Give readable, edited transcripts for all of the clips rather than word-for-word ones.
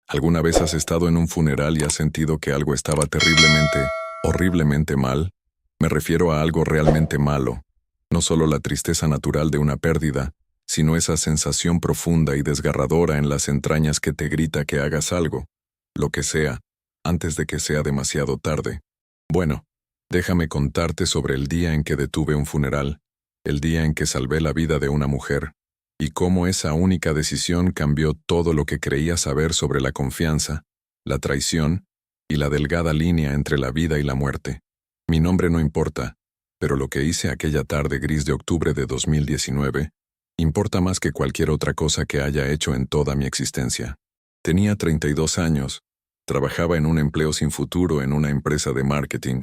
¿Alguna vez has estado en un funeral y has sentido que algo estaba terriblemente, horriblemente mal? Me refiero a algo realmente malo. No solo la tristeza natural de una pérdida, sino esa sensación profunda y desgarradora en las entrañas que te grita que hagas algo, lo que sea, antes de que sea demasiado tarde. Bueno, déjame contarte sobre el día en que detuve un funeral, el día en que salvé la vida de una mujer, y cómo esa única decisión cambió todo lo que creía saber sobre la confianza, la traición y la delgada línea entre la vida y la muerte. Mi nombre no importa, pero lo que hice aquella tarde gris de octubre de 2019 importa más que cualquier otra cosa que haya hecho en toda mi existencia. Tenía 32 años, trabajaba en un empleo sin futuro en una empresa de marketing,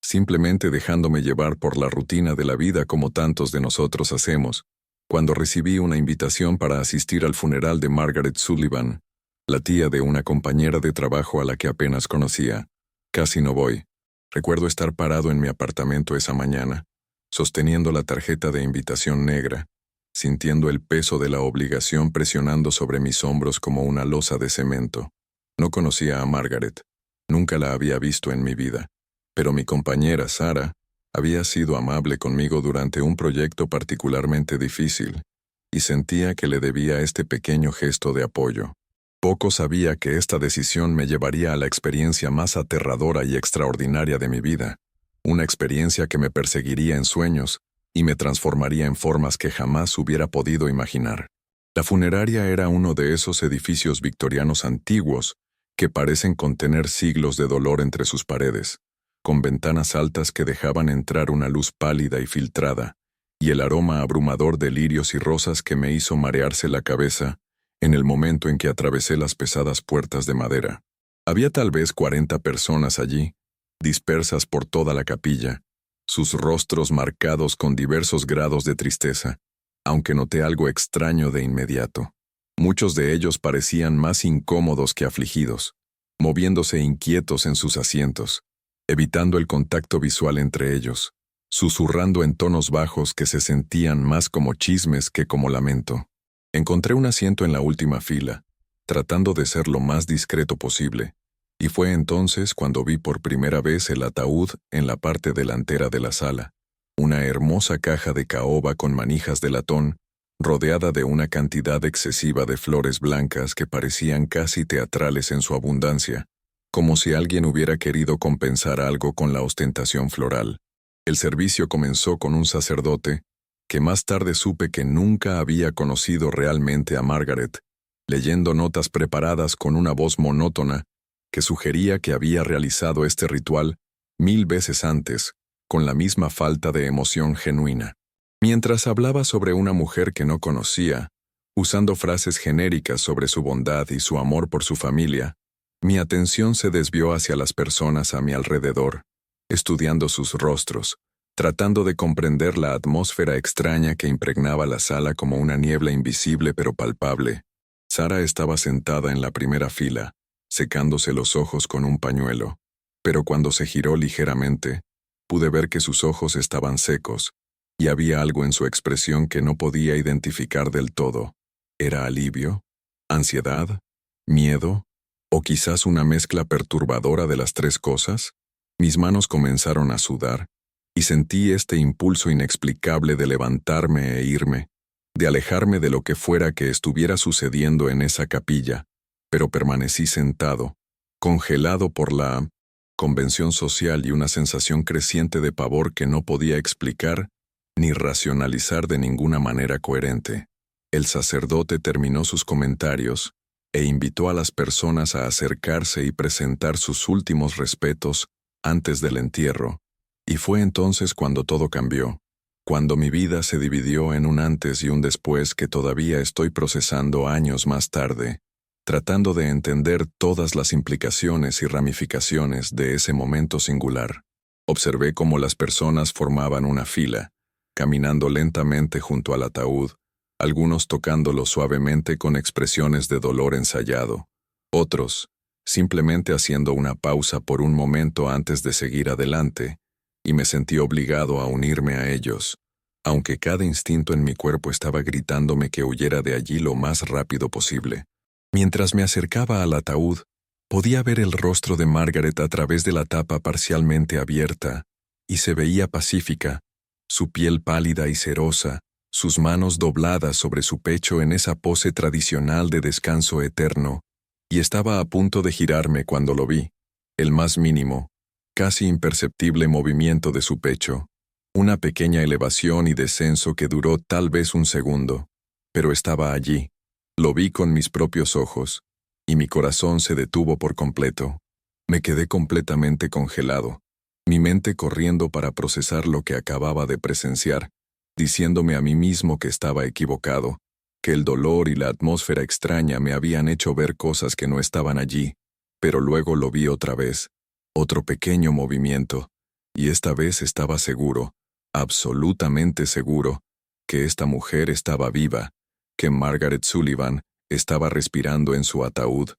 simplemente dejándome llevar por la rutina de la vida como tantos de nosotros hacemos, cuando recibí una invitación para asistir al funeral de Margaret Sullivan, la tía de una compañera de trabajo a la que apenas conocía. Casi no voy. Recuerdo estar parado en mi apartamento esa mañana, sosteniendo la tarjeta de invitación negra, sintiendo el peso de la obligación presionando sobre mis hombros como una losa de cemento. No conocía a Margaret, nunca la había visto en mi vida, pero mi compañera Sara había sido amable conmigo durante un proyecto particularmente difícil, y sentía que le debía este pequeño gesto de apoyo. Poco sabía que esta decisión me llevaría a la experiencia más aterradora y extraordinaria de mi vida, una experiencia que me perseguiría en sueños y me transformaría en formas que jamás hubiera podido imaginar. La funeraria era uno de esos edificios victorianos antiguos que parecen contener siglos de dolor entre sus paredes, con ventanas altas que dejaban entrar una luz pálida y filtrada, y el aroma abrumador de lirios y rosas que me hizo marearse la cabeza en el momento en que atravesé las pesadas puertas de madera. Había tal vez 40 personas allí, dispersas por toda la capilla, sus rostros marcados con diversos grados de tristeza, aunque noté algo extraño de inmediato. Muchos de ellos parecían más incómodos que afligidos, moviéndose inquietos en sus asientos, evitando el contacto visual entre ellos, susurrando en tonos bajos que se sentían más como chismes que como lamento. Encontré un asiento en la última fila, tratando de ser lo más discreto posible, y fue entonces cuando vi por primera vez el ataúd en la parte delantera de la sala, una hermosa caja de caoba con manijas de latón, rodeada de una cantidad excesiva de flores blancas que parecían casi teatrales en su abundancia, como si alguien hubiera querido compensar algo con la ostentación floral. El servicio comenzó con un sacerdote, que más tarde supe que nunca había conocido realmente a Margaret, leyendo notas preparadas con una voz monótona que sugería que había realizado este ritual 1000 veces antes, con la misma falta de emoción genuina. Mientras hablaba sobre una mujer que no conocía, usando frases genéricas sobre su bondad y su amor por su familia, mi atención se desvió hacia las personas a mi alrededor, estudiando sus rostros, tratando de comprender la atmósfera extraña que impregnaba la sala como una niebla invisible pero palpable. Sara estaba sentada en la primera fila, secándose los ojos con un pañuelo, pero cuando se giró ligeramente, pude ver que sus ojos estaban secos, y había algo en su expresión que no podía identificar del todo. ¿Era alivio? ¿Ansiedad? ¿Miedo? ¿O quizás una mezcla perturbadora de las tres cosas? Mis manos comenzaron a sudar, y sentí este impulso inexplicable de levantarme e irme, de alejarme de lo que fuera que estuviera sucediendo en esa capilla, pero permanecí sentado, congelado por la convención social y una sensación creciente de pavor que no podía explicar ni racionalizar de ninguna manera coherente. El sacerdote terminó sus comentarios e invitó a las personas a acercarse y presentar sus últimos respetos antes del entierro, y fue entonces cuando todo cambió, cuando mi vida se dividió en un antes y un después que todavía estoy procesando años más tarde, tratando de entender todas las implicaciones y ramificaciones de ese momento singular. Observé cómo las personas formaban una fila, caminando lentamente junto al ataúd, algunos tocándolo suavemente con expresiones de dolor ensayado, otros simplemente haciendo una pausa por un momento antes de seguir adelante, y me sentí obligado a unirme a ellos, aunque cada instinto en mi cuerpo estaba gritándome que huyera de allí lo más rápido posible. Mientras me acercaba al ataúd, podía ver el rostro de Margaret a través de la tapa parcialmente abierta, y se veía pacífica, su piel pálida y cerosa, sus manos dobladas sobre su pecho en esa pose tradicional de descanso eterno, y estaba a punto de girarme cuando lo vi. El más mínimo, casi imperceptible movimiento de su pecho, una pequeña elevación y descenso que duró tal vez un segundo, pero estaba allí. Lo vi con mis propios ojos, y mi corazón se detuvo por completo. Me quedé completamente congelado, mi mente corriendo para procesar lo que acababa de presenciar, diciéndome a mí mismo que estaba equivocado, que el dolor y la atmósfera extraña me habían hecho ver cosas que no estaban allí, pero luego lo vi otra vez, otro pequeño movimiento, y esta vez estaba seguro, absolutamente seguro, que esta mujer estaba viva, que Margaret Sullivan estaba respirando en su ataúd,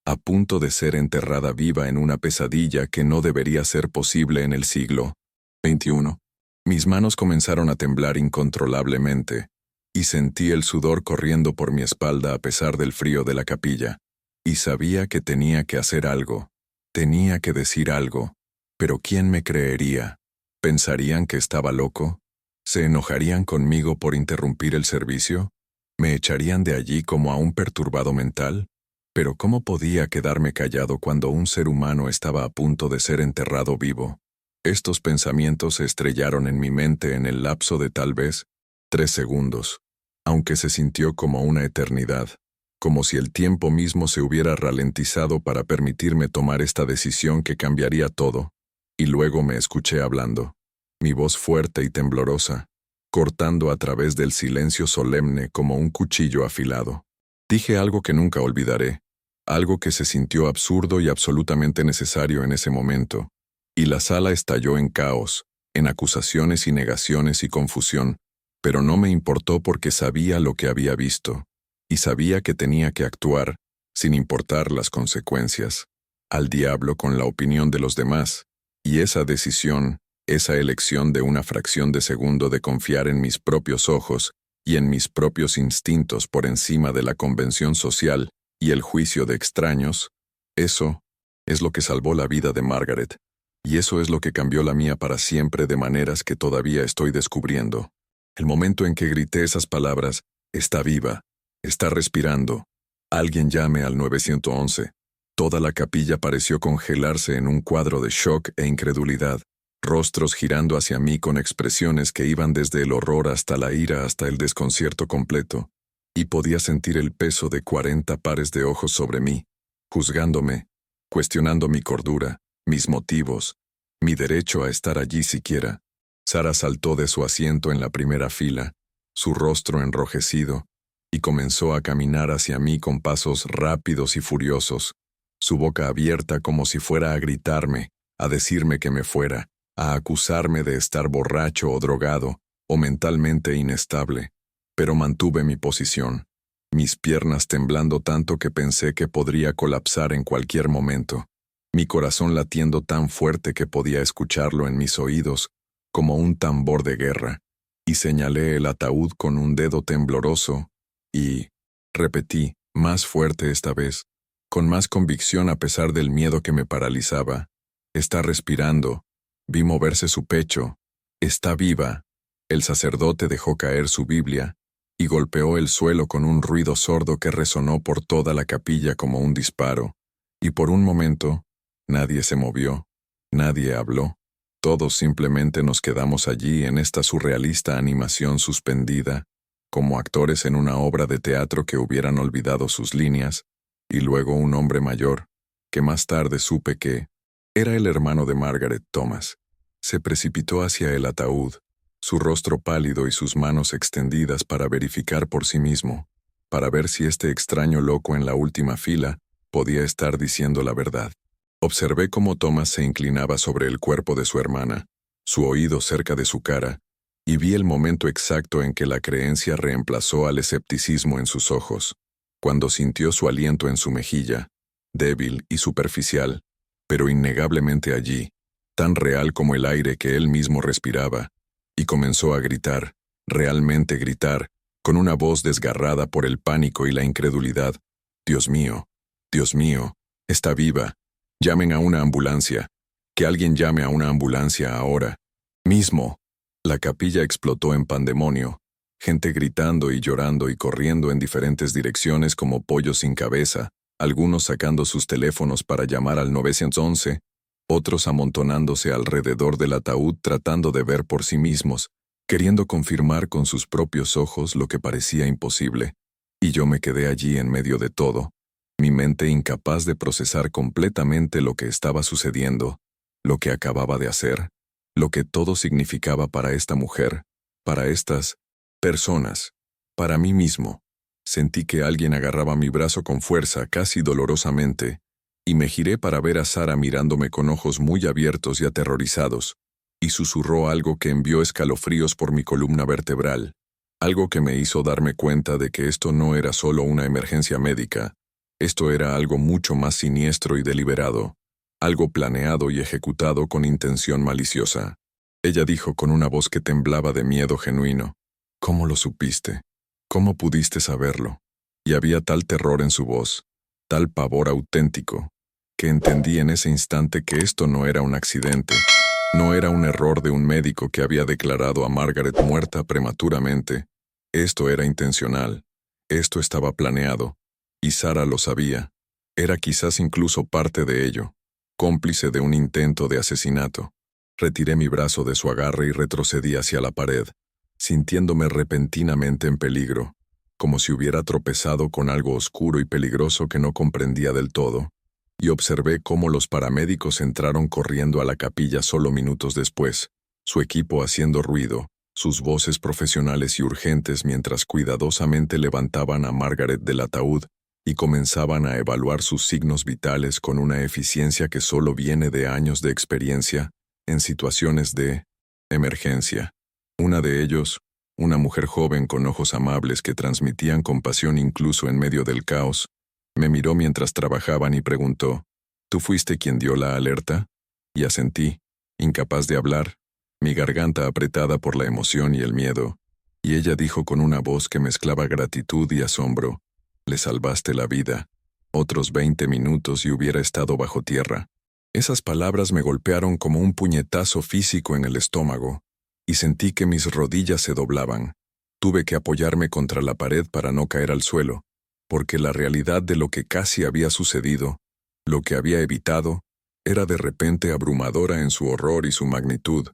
a punto de ser enterrada viva en una pesadilla que no debería ser posible en el siglo XXI. Mis manos comenzaron a temblar incontrolablemente, y sentí el sudor corriendo por mi espalda a pesar del frío de la capilla, y sabía que tenía que hacer algo, tenía que decir algo, pero ¿quién me creería? ¿Pensarían que estaba loco? ¿Se enojarían conmigo por interrumpir el servicio? ¿Me echarían de allí como a un perturbado mental? Pero ¿cómo podía quedarme callado cuando un ser humano estaba a punto de ser enterrado vivo? Estos pensamientos se estrellaron en mi mente en el lapso de tal vez 3 segundos, aunque se sintió como una eternidad, como si el tiempo mismo se hubiera ralentizado para permitirme tomar esta decisión que cambiaría todo, y luego me escuché hablando, mi voz fuerte y temblorosa, cortando a través del silencio solemne como un cuchillo afilado. Dije algo que nunca olvidaré, algo que se sintió absurdo y absolutamente necesario en ese momento, y la sala estalló en caos, en acusaciones y negaciones y confusión, pero no me importó porque sabía lo que había visto, y sabía que tenía que actuar, sin importar las consecuencias. Al diablo con la opinión de los demás, y esa decisión, esa elección de una fracción de segundo de confiar en mis propios ojos y en mis propios instintos por encima de la convención social y el juicio de extraños, eso es lo que salvó la vida de Margaret, y eso es lo que cambió la mía para siempre de maneras que todavía estoy descubriendo. El momento en que grité esas palabras, está viva, está respirando. Alguien llame al 911. Toda la capilla pareció congelarse en un cuadro de shock e incredulidad, rostros girando hacia mí con expresiones que iban desde el horror hasta la ira hasta el desconcierto completo, y podía sentir el peso de 40 pares de ojos sobre mí, juzgándome, cuestionando mi cordura, mis motivos, mi derecho a estar allí siquiera. Sara saltó de su asiento en la primera fila, su rostro enrojecido, y comenzó a caminar hacia mí con pasos rápidos y furiosos, su boca abierta como si fuera a gritarme, a decirme que me fuera, a acusarme de estar borracho o drogado, o mentalmente inestable, pero mantuve mi posición, mis piernas temblando tanto que pensé que podría colapsar en cualquier momento, mi corazón latiendo tan fuerte que podía escucharlo en mis oídos, como un tambor de guerra, y señalé el ataúd con un dedo tembloroso, y repetí, más fuerte esta vez, con más convicción a pesar del miedo que me paralizaba, está respirando. Vi moverse su pecho. Está viva. El sacerdote dejó caer su Biblia y golpeó el suelo con un ruido sordo que resonó por toda la capilla como un disparo. Y por un momento, nadie se movió, nadie habló. Todos simplemente nos quedamos allí en esta surrealista animación suspendida, como actores en una obra de teatro que hubieran olvidado sus líneas, y luego un hombre mayor, que más tarde supe que era el hermano de Margaret, Thomas. Se precipitó hacia el ataúd, su rostro pálido y sus manos extendidas para verificar por sí mismo, para ver si este extraño loco en la última fila podía estar diciendo la verdad. Observé cómo Thomas se inclinaba sobre el cuerpo de su hermana, su oído cerca de su cara, y vi el momento exacto en que la creencia reemplazó al escepticismo en sus ojos, cuando sintió su aliento en su mejilla, débil y superficial, pero innegablemente allí, tan real como el aire que él mismo respiraba, y comenzó a gritar, realmente gritar, con una voz desgarrada por el pánico y la incredulidad. Dios mío, está viva. Llamen a una ambulancia. Que alguien llame a una ambulancia ahora. Mismo. La capilla explotó en pandemonio. Gente gritando y llorando y corriendo en diferentes direcciones como pollos sin cabeza, algunos sacando sus teléfonos para llamar al 911, otros amontonándose alrededor del ataúd tratando de ver por sí mismos, queriendo confirmar con sus propios ojos lo que parecía imposible. Y yo me quedé allí en medio de todo, mi mente incapaz de procesar completamente lo que estaba sucediendo, lo que acababa de hacer, lo que todo significaba para esta mujer, para estas personas, para mí mismo. Sentí que alguien agarraba mi brazo con fuerza, casi dolorosamente, y me giré para ver a Sara mirándome con ojos muy abiertos y aterrorizados, y susurró algo que envió escalofríos por mi columna vertebral, algo que me hizo darme cuenta de que esto no era solo una emergencia médica, esto era algo mucho más siniestro y deliberado, algo planeado y ejecutado con intención maliciosa. Ella dijo con una voz que temblaba de miedo genuino: ¿Cómo lo supiste? ¿Cómo pudiste saberlo? Y había tal terror en su voz, tal pavor auténtico, que entendí en ese instante que esto no era un accidente, no era un error de un médico que había declarado a Margaret muerta prematuramente. Esto era intencional, esto estaba planeado, y Sara lo sabía. Era quizás incluso parte de ello, cómplice de un intento de asesinato. Retiré mi brazo de su agarre y retrocedí hacia la pared, sintiéndome repentinamente en peligro, como si hubiera tropezado con algo oscuro y peligroso que no comprendía del todo, y observé cómo los paramédicos entraron corriendo a la capilla solo minutos después, su equipo haciendo ruido, sus voces profesionales y urgentes mientras cuidadosamente levantaban a Margaret del ataúd y comenzaban a evaluar sus signos vitales con una eficiencia que solo viene de años de experiencia en situaciones de emergencia. Una de ellos, una mujer joven con ojos amables que transmitían compasión incluso en medio del caos, me miró mientras trabajaban y preguntó: ¿Tú fuiste quien dio la alerta? Y asentí, incapaz de hablar, mi garganta apretada por la emoción y el miedo, y ella dijo con una voz que mezclaba gratitud y asombro: Le salvaste la vida. Otros 20 minutos y hubiera estado bajo tierra. Esas palabras me golpearon como un puñetazo físico en el estómago, y sentí que mis rodillas se doblaban. Tuve que apoyarme contra la pared para no caer al suelo, porque la realidad de lo que casi había sucedido, lo que había evitado, era de repente abrumadora en su horror y su magnitud,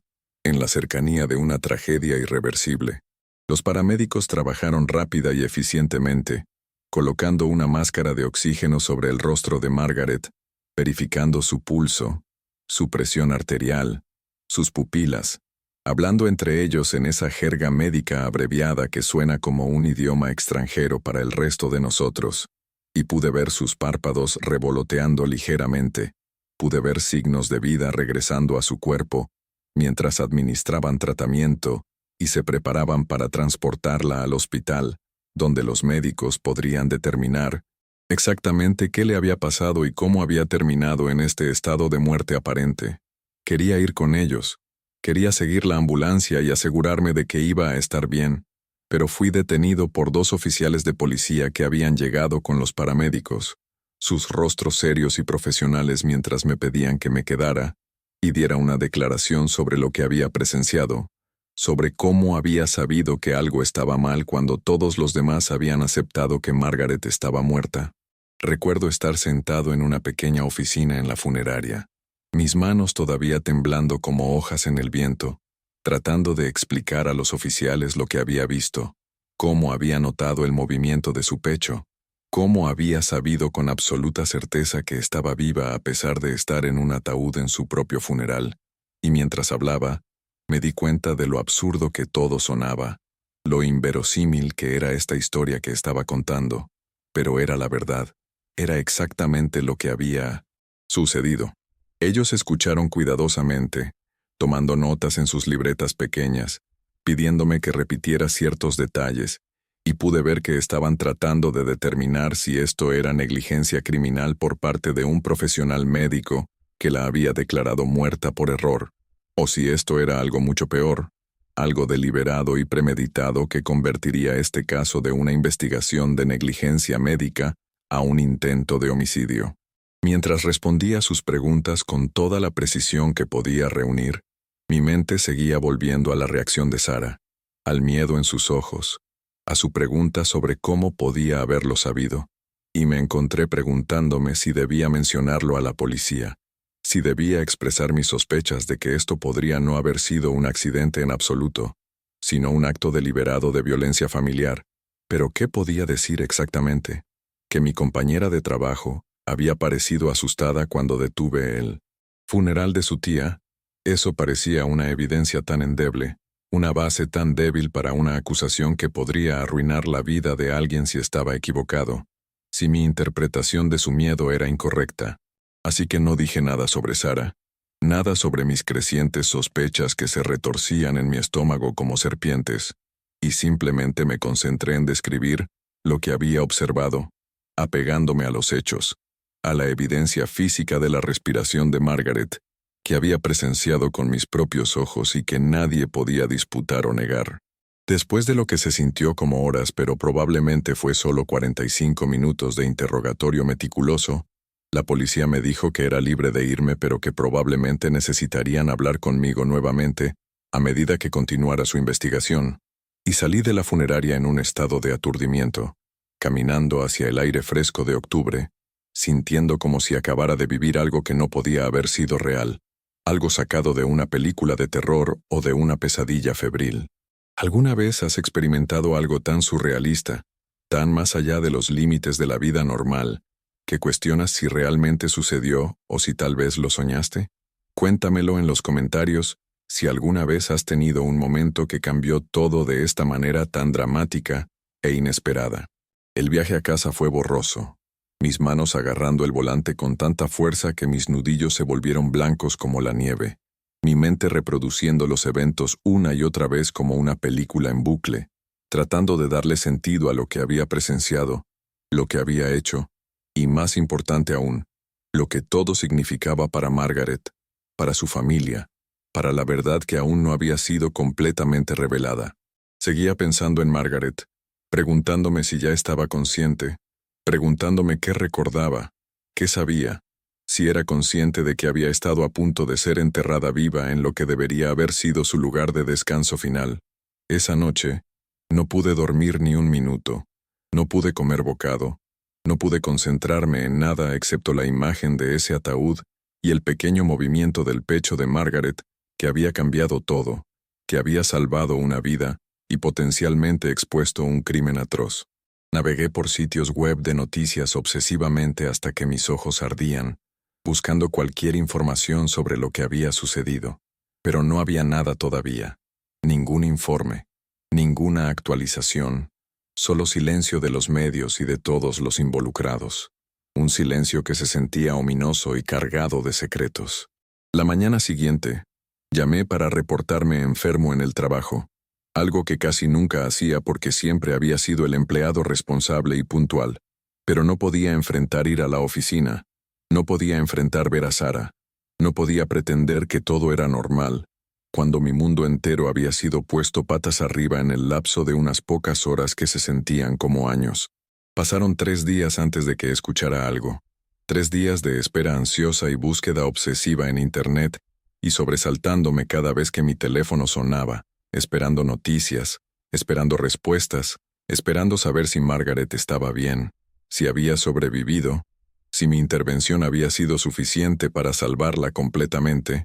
en la cercanía de una tragedia irreversible. Los paramédicos trabajaron rápida y eficientemente, colocando una máscara de oxígeno sobre el rostro de Margaret, verificando su pulso, su presión arterial, sus pupilas, hablando entre ellos en esa jerga médica abreviada que suena como un idioma extranjero para el resto de nosotros, y pude ver sus párpados revoloteando ligeramente, pude ver signos de vida regresando a su cuerpo, mientras administraban tratamiento y se preparaban para transportarla al hospital, donde los médicos podrían determinar exactamente qué le había pasado y cómo había terminado en este estado de muerte aparente. Quería ir con ellos. Quería seguir la ambulancia y asegurarme de que iba a estar bien, pero fui detenido por 2 oficiales de policía que habían llegado con los paramédicos, sus rostros serios y profesionales mientras me pedían que me quedara y diera una declaración sobre lo que había presenciado, sobre cómo había sabido que algo estaba mal cuando todos los demás habían aceptado que Margaret estaba muerta. Recuerdo estar sentado en una pequeña oficina en la funeraria, mis manos todavía temblando como hojas en el viento, tratando de explicar a los oficiales lo que había visto, cómo había notado el movimiento de su pecho, cómo había sabido con absoluta certeza que estaba viva a pesar de estar en un ataúd en su propio funeral, y mientras hablaba, me di cuenta de lo absurdo que todo sonaba, lo inverosímil que era esta historia que estaba contando, pero era la verdad, era exactamente lo que había sucedido. Ellos escucharon cuidadosamente, tomando notas en sus libretas pequeñas, pidiéndome que repitiera ciertos detalles, y pude ver que estaban tratando de determinar si esto era negligencia criminal por parte de un profesional médico que la había declarado muerta por error, o si esto era algo mucho peor, algo deliberado y premeditado que convertiría este caso de una investigación de negligencia médica a un intento de homicidio. Mientras respondía a sus preguntas con toda la precisión que podía reunir, mi mente seguía volviendo a la reacción de Sara, al miedo en sus ojos, a su pregunta sobre cómo podía haberlo sabido, y me encontré preguntándome si debía mencionarlo a la policía, si debía expresar mis sospechas de que esto podría no haber sido un accidente en absoluto, sino un acto deliberado de violencia familiar. Pero ¿qué podía decir exactamente? Que mi compañera de trabajo había parecido asustada cuando detuve el funeral de su tía. Eso parecía una evidencia tan endeble, una base tan débil para una acusación que podría arruinar la vida de alguien si estaba equivocado, si mi interpretación de su miedo era incorrecta. Así que no dije nada sobre Sara, nada sobre mis crecientes sospechas que se retorcían en mi estómago como serpientes, y simplemente me concentré en describir lo que había observado, apegándome a los hechos, a la evidencia física de la respiración de Margaret, que había presenciado con mis propios ojos y que nadie podía disputar o negar. Después de lo que se sintió como horas, pero probablemente fue solo 45 minutos de interrogatorio meticuloso, la policía me dijo que era libre de irme, pero que probablemente necesitarían hablar conmigo nuevamente a medida que continuara su investigación, y salí de la funeraria en un estado de aturdimiento, caminando hacia el aire fresco de octubre, sintiendo como si acabara de vivir algo que no podía haber sido real, algo sacado de una película de terror o de una pesadilla febril. ¿Alguna vez has experimentado algo tan surrealista, tan más allá de los límites de la vida normal, que cuestionas si realmente sucedió o si tal vez lo soñaste? Cuéntamelo en los comentarios si alguna vez has tenido un momento que cambió todo de esta manera tan dramática e inesperada. El viaje a casa fue borroso, mis manos agarrando el volante con tanta fuerza que mis nudillos se volvieron blancos como la nieve, mi mente reproduciendo los eventos una y otra vez como una película en bucle, tratando de darle sentido a lo que había presenciado, lo que había hecho, y más importante aún, lo que todo significaba para Margaret, para su familia, para la verdad que aún no había sido completamente revelada. Seguía pensando en Margaret, preguntándome si ya estaba consciente, preguntándome qué recordaba, qué sabía, si era consciente de que había estado a punto de ser enterrada viva en lo que debería haber sido su lugar de descanso final. Esa noche, no pude dormir ni un minuto, no pude comer bocado, no pude concentrarme en nada excepto la imagen de ese ataúd y el pequeño movimiento del pecho de Margaret, que había cambiado todo, que había salvado una vida y potencialmente expuesto un crimen atroz. Navegué por sitios web de noticias obsesivamente hasta que mis ojos ardían, buscando cualquier información sobre lo que había sucedido. Pero no había nada todavía, ningún informe, ninguna actualización, solo silencio de los medios y de todos los involucrados. Un silencio que se sentía ominoso y cargado de secretos. La mañana siguiente, llamé para reportarme enfermo en el trabajo, algo que casi nunca hacía porque siempre había sido el empleado responsable y puntual, pero no podía enfrentar ir a la oficina, no podía enfrentar ver a Sara, no podía pretender que todo era normal, cuando mi mundo entero había sido puesto patas arriba en el lapso de unas pocas horas que se sentían como años. Pasaron 3 días antes de que escuchara algo, 3 días de espera ansiosa y búsqueda obsesiva en Internet, y sobresaltándome cada vez que mi teléfono sonaba, esperando noticias, esperando respuestas, esperando saber si Margaret estaba bien, si había sobrevivido, si mi intervención había sido suficiente para salvarla completamente,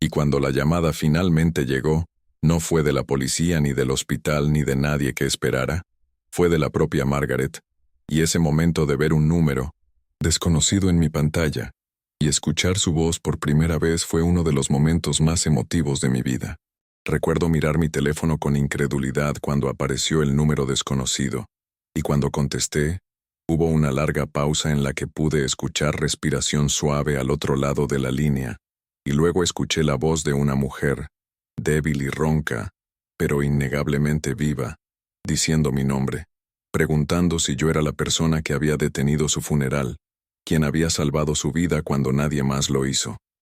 y cuando la llamada finalmente llegó, no fue de la policía ni del hospital ni de nadie que esperara, fue de la propia Margaret, y ese momento de ver un número desconocido en mi pantalla y escuchar su voz por primera vez fue uno de los momentos más emotivos de mi vida. Recuerdo mirar mi teléfono con incredulidad cuando apareció el número desconocido, y cuando contesté, hubo una larga pausa en la que pude escuchar respiración suave al otro lado de la línea, y luego escuché la voz de una mujer, débil y ronca, pero innegablemente viva, diciendo mi nombre, preguntando si yo era la persona que había detenido su funeral, quien había salvado su vida cuando nadie más lo hizo.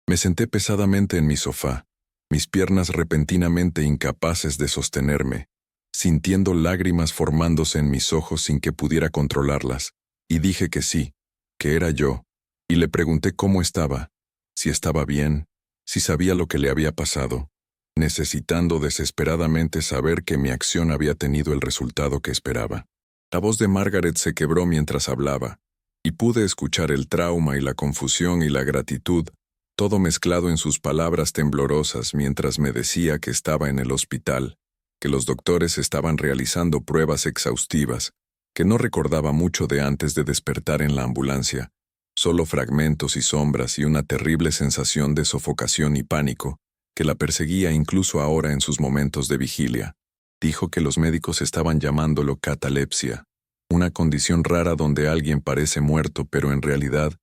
Me senté pesadamente en mi sofá, mis piernas repentinamente incapaces de sostenerme, sintiendo lágrimas formándose en mis ojos sin que pudiera controlarlas, Y dije que sí, que era yo, y le pregunté cómo estaba, si estaba bien, si sabía lo que le había pasado, necesitando desesperadamente saber que mi acción había tenido el resultado que esperaba. La voz de Margaret se quebró mientras hablaba, y pude escuchar el trauma y la confusión y la gratitud, todo mezclado en sus palabras temblorosas mientras me decía que estaba en el hospital, que los doctores estaban realizando pruebas exhaustivas, que no recordaba mucho de antes de despertar en la ambulancia, solo fragmentos y sombras y una terrible sensación de sofocación y pánico, que la perseguía incluso ahora en sus momentos de vigilia. Dijo que los médicos estaban llamándolo catalepsia, una condición rara donde alguien parece muerto pero en realidad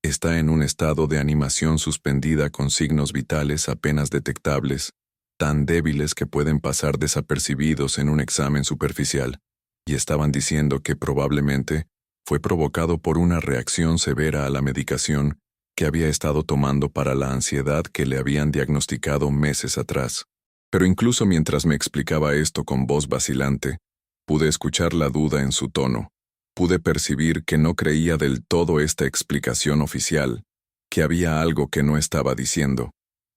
está en un estado de animación suspendida con signos vitales apenas detectables, tan débiles que pueden pasar desapercibidos en un examen superficial, y estaban diciendo que probablemente fue provocado por una reacción severa a la medicación que había estado tomando para la ansiedad que le habían diagnosticado meses atrás. Pero incluso mientras me explicaba esto con voz vacilante, pude escuchar la duda en su tono. Pude percibir que no creía del todo esta explicación oficial, que había algo que no estaba diciendo,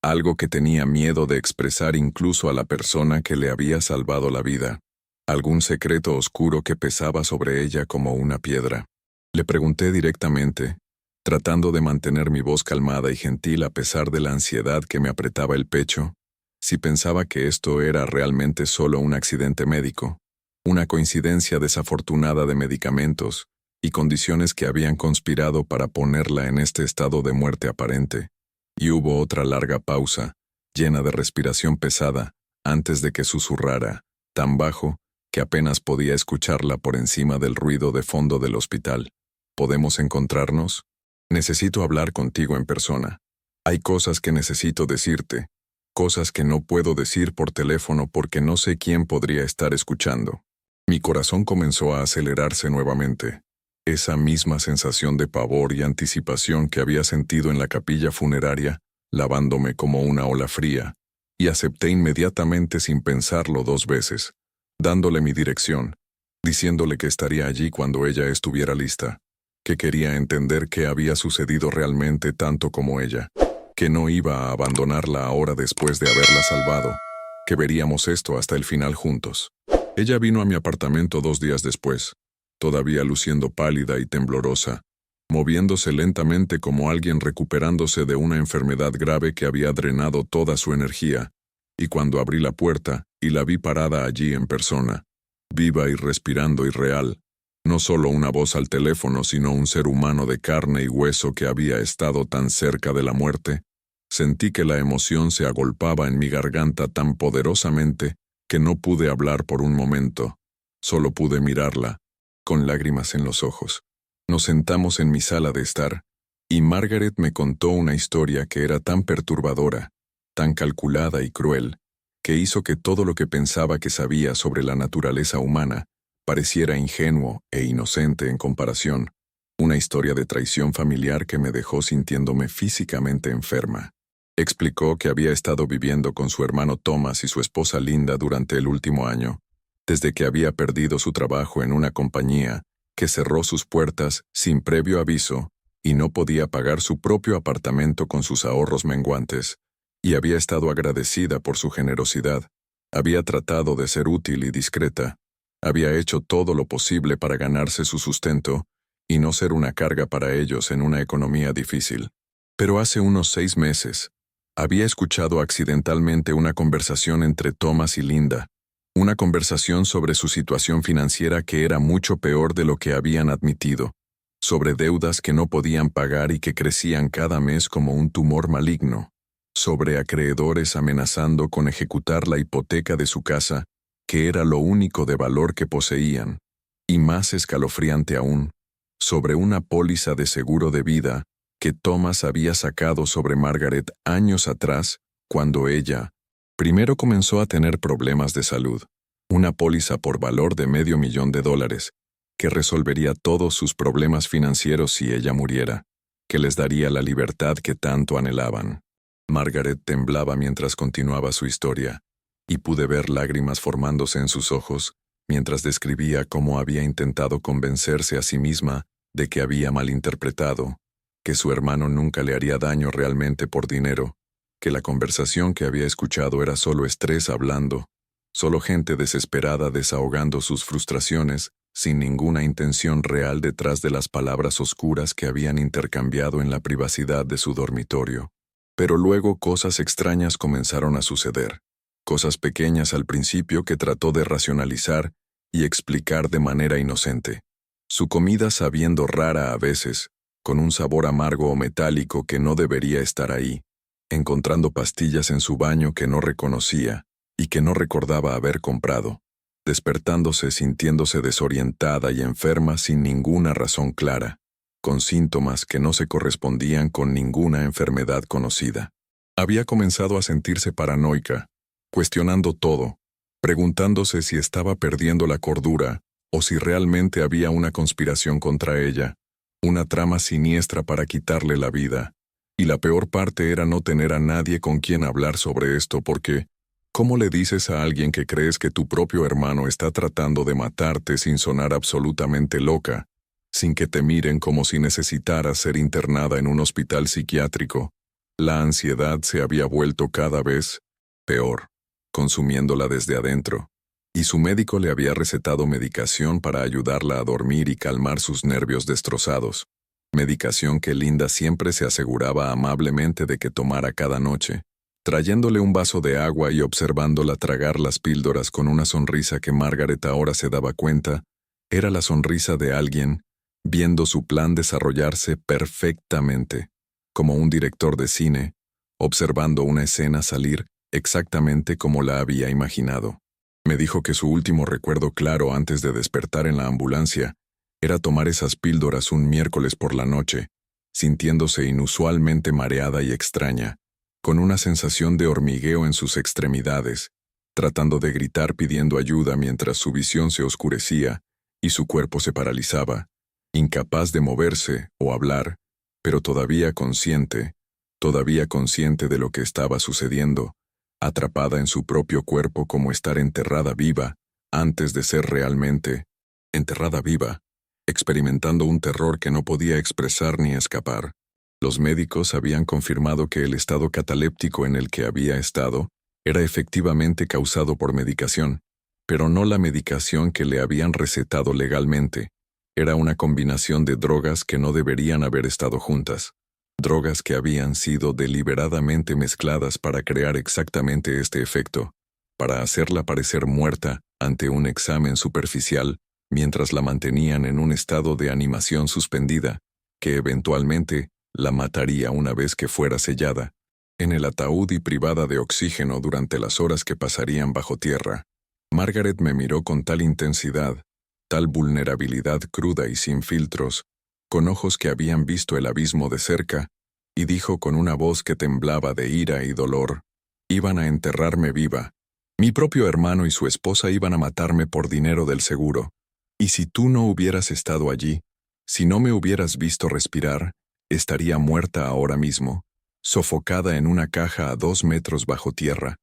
algo que tenía miedo de expresar incluso a la persona que le había salvado la vida, algún secreto oscuro que pesaba sobre ella como una piedra. Le pregunté directamente, tratando de mantener mi voz calmada y gentil a pesar de la ansiedad que me apretaba el pecho, si pensaba que esto era realmente solo un accidente médico, una coincidencia desafortunada de medicamentos y condiciones que habían conspirado para ponerla en este estado de muerte aparente. Y hubo otra larga pausa, llena de respiración pesada, antes de que susurrara, tan bajo que apenas podía escucharla por encima del ruido de fondo del hospital. ¿Podemos encontrarnos? Necesito hablar contigo en persona. Hay cosas que necesito decirte, cosas que no puedo decir por teléfono porque no sé quién podría estar escuchando. Mi corazón comenzó a acelerarse nuevamente. Esa misma sensación de pavor y anticipación que había sentido en la capilla funeraria, lavándome como una ola fría, y acepté inmediatamente sin pensarlo 2 veces, dándole mi dirección, diciéndole que estaría allí cuando ella estuviera lista, que quería entender qué había sucedido realmente tanto como ella, que no iba a abandonarla ahora después de haberla salvado, que veríamos esto hasta el final juntos. Ella vino a mi apartamento 2 días después, todavía luciendo pálida y temblorosa, moviéndose lentamente como alguien recuperándose de una enfermedad grave que había drenado toda su energía, y cuando abrí la puerta y la vi parada allí en persona, viva y respirando y real, no solo una voz al teléfono sino un ser humano de carne y hueso que había estado tan cerca de la muerte, sentí que la emoción se agolpaba en mi garganta tan poderosamente que no pude hablar por un momento, solo pude mirarla, con lágrimas en los ojos. Nos sentamos en mi sala de estar, y Margaret me contó una historia que era tan perturbadora, tan calculada y cruel, que hizo que todo lo que pensaba que sabía sobre la naturaleza humana pareciera ingenuo e inocente en comparación, una historia de traición familiar que me dejó sintiéndome físicamente enferma. Explicó que había estado viviendo con su hermano Thomas y su esposa Linda durante el último año, desde que había perdido su trabajo en una compañía que cerró sus puertas sin previo aviso y no podía pagar su propio apartamento con sus ahorros menguantes, y había estado agradecida por su generosidad. Había tratado de ser útil y discreta, había hecho todo lo posible para ganarse su sustento y no ser una carga para ellos en una economía difícil. Pero hace unos 6 meses, había escuchado accidentalmente una conversación entre Thomas y Linda, una conversación sobre su situación financiera que era mucho peor de lo que habían admitido, sobre deudas que no podían pagar y que crecían cada mes como un tumor maligno, sobre acreedores amenazando con ejecutar la hipoteca de su casa, que era lo único de valor que poseían, y más escalofriante aún, sobre una póliza de seguro de vida que Thomas había sacado sobre Margaret años atrás, cuando ella, primero comenzó a tener problemas de salud, una póliza por valor de $500,000, que resolvería todos sus problemas financieros si ella muriera, que les daría la libertad que tanto anhelaban. Margaret temblaba mientras continuaba su historia, y pude ver lágrimas formándose en sus ojos mientras describía cómo había intentado convencerse a sí misma de que había malinterpretado, que su hermano nunca le haría daño realmente por dinero, que la conversación que había escuchado era solo estrés hablando, solo gente desesperada desahogando sus frustraciones, sin ninguna intención real detrás de las palabras oscuras que habían intercambiado en la privacidad de su dormitorio. Pero luego cosas extrañas comenzaron a suceder, cosas pequeñas al principio que trató de racionalizar y explicar de manera inocente. Su comida sabiendo rara a veces, con un sabor amargo o metálico que no debería estar ahí, encontrando pastillas en su baño que no reconocía y que no recordaba haber comprado, despertándose sintiéndose desorientada y enferma sin ninguna razón clara, con síntomas que no se correspondían con ninguna enfermedad conocida. Había comenzado a sentirse paranoica, cuestionando todo, preguntándose si estaba perdiendo la cordura o si realmente había una conspiración contra ella, una trama siniestra para quitarle la vida. Y la peor parte era no tener a nadie con quien hablar sobre esto porque, ¿cómo le dices a alguien que crees que tu propio hermano está tratando de matarte sin sonar absolutamente loca, sin que te miren como si necesitaras ser internada en un hospital psiquiátrico? La ansiedad se había vuelto cada vez peor, consumiéndola desde adentro, y su médico le había recetado medicación para ayudarla a dormir y calmar sus nervios destrozados, medicación que Linda siempre se aseguraba amablemente de que tomara cada noche, trayéndole un vaso de agua y observándola tragar las píldoras con una sonrisa que Margaret ahora se daba cuenta, era la sonrisa de alguien viendo su plan desarrollarse perfectamente, como un director de cine, observando una escena salir exactamente como la había imaginado. Me dijo que su último recuerdo claro antes de despertar en la ambulancia era tomar esas píldoras un miércoles por la noche, sintiéndose inusualmente mareada y extraña, con una sensación de hormigueo en sus extremidades, tratando de gritar pidiendo ayuda mientras su visión se oscurecía y su cuerpo se paralizaba, incapaz de moverse o hablar, pero todavía consciente de lo que estaba sucediendo, atrapada en su propio cuerpo como estar enterrada viva, antes de ser realmente enterrada viva, experimentando un terror que no podía expresar ni escapar. Los médicos habían confirmado que el estado cataléptico en el que había estado era efectivamente causado por medicación, pero no la medicación que le habían recetado legalmente. Era una combinación de drogas que no deberían haber estado juntas. Drogas que habían sido deliberadamente mezcladas para crear exactamente este efecto, para hacerla parecer muerta ante un examen superficial, mientras la mantenían en un estado de animación suspendida, que eventualmente la mataría una vez que fuera sellada, en el ataúd y privada de oxígeno durante las horas que pasarían bajo tierra. Margaret me miró con tal intensidad, tal vulnerabilidad cruda y sin filtros, con ojos que habían visto el abismo de cerca, y dijo con una voz que temblaba de ira y dolor: «Iban a enterrarme viva. Mi propio hermano y su esposa iban a matarme por dinero del seguro. Y si tú no hubieras estado allí, si no me hubieras visto respirar, estaría muerta ahora mismo, sofocada en una caja a 2 metros bajo tierra,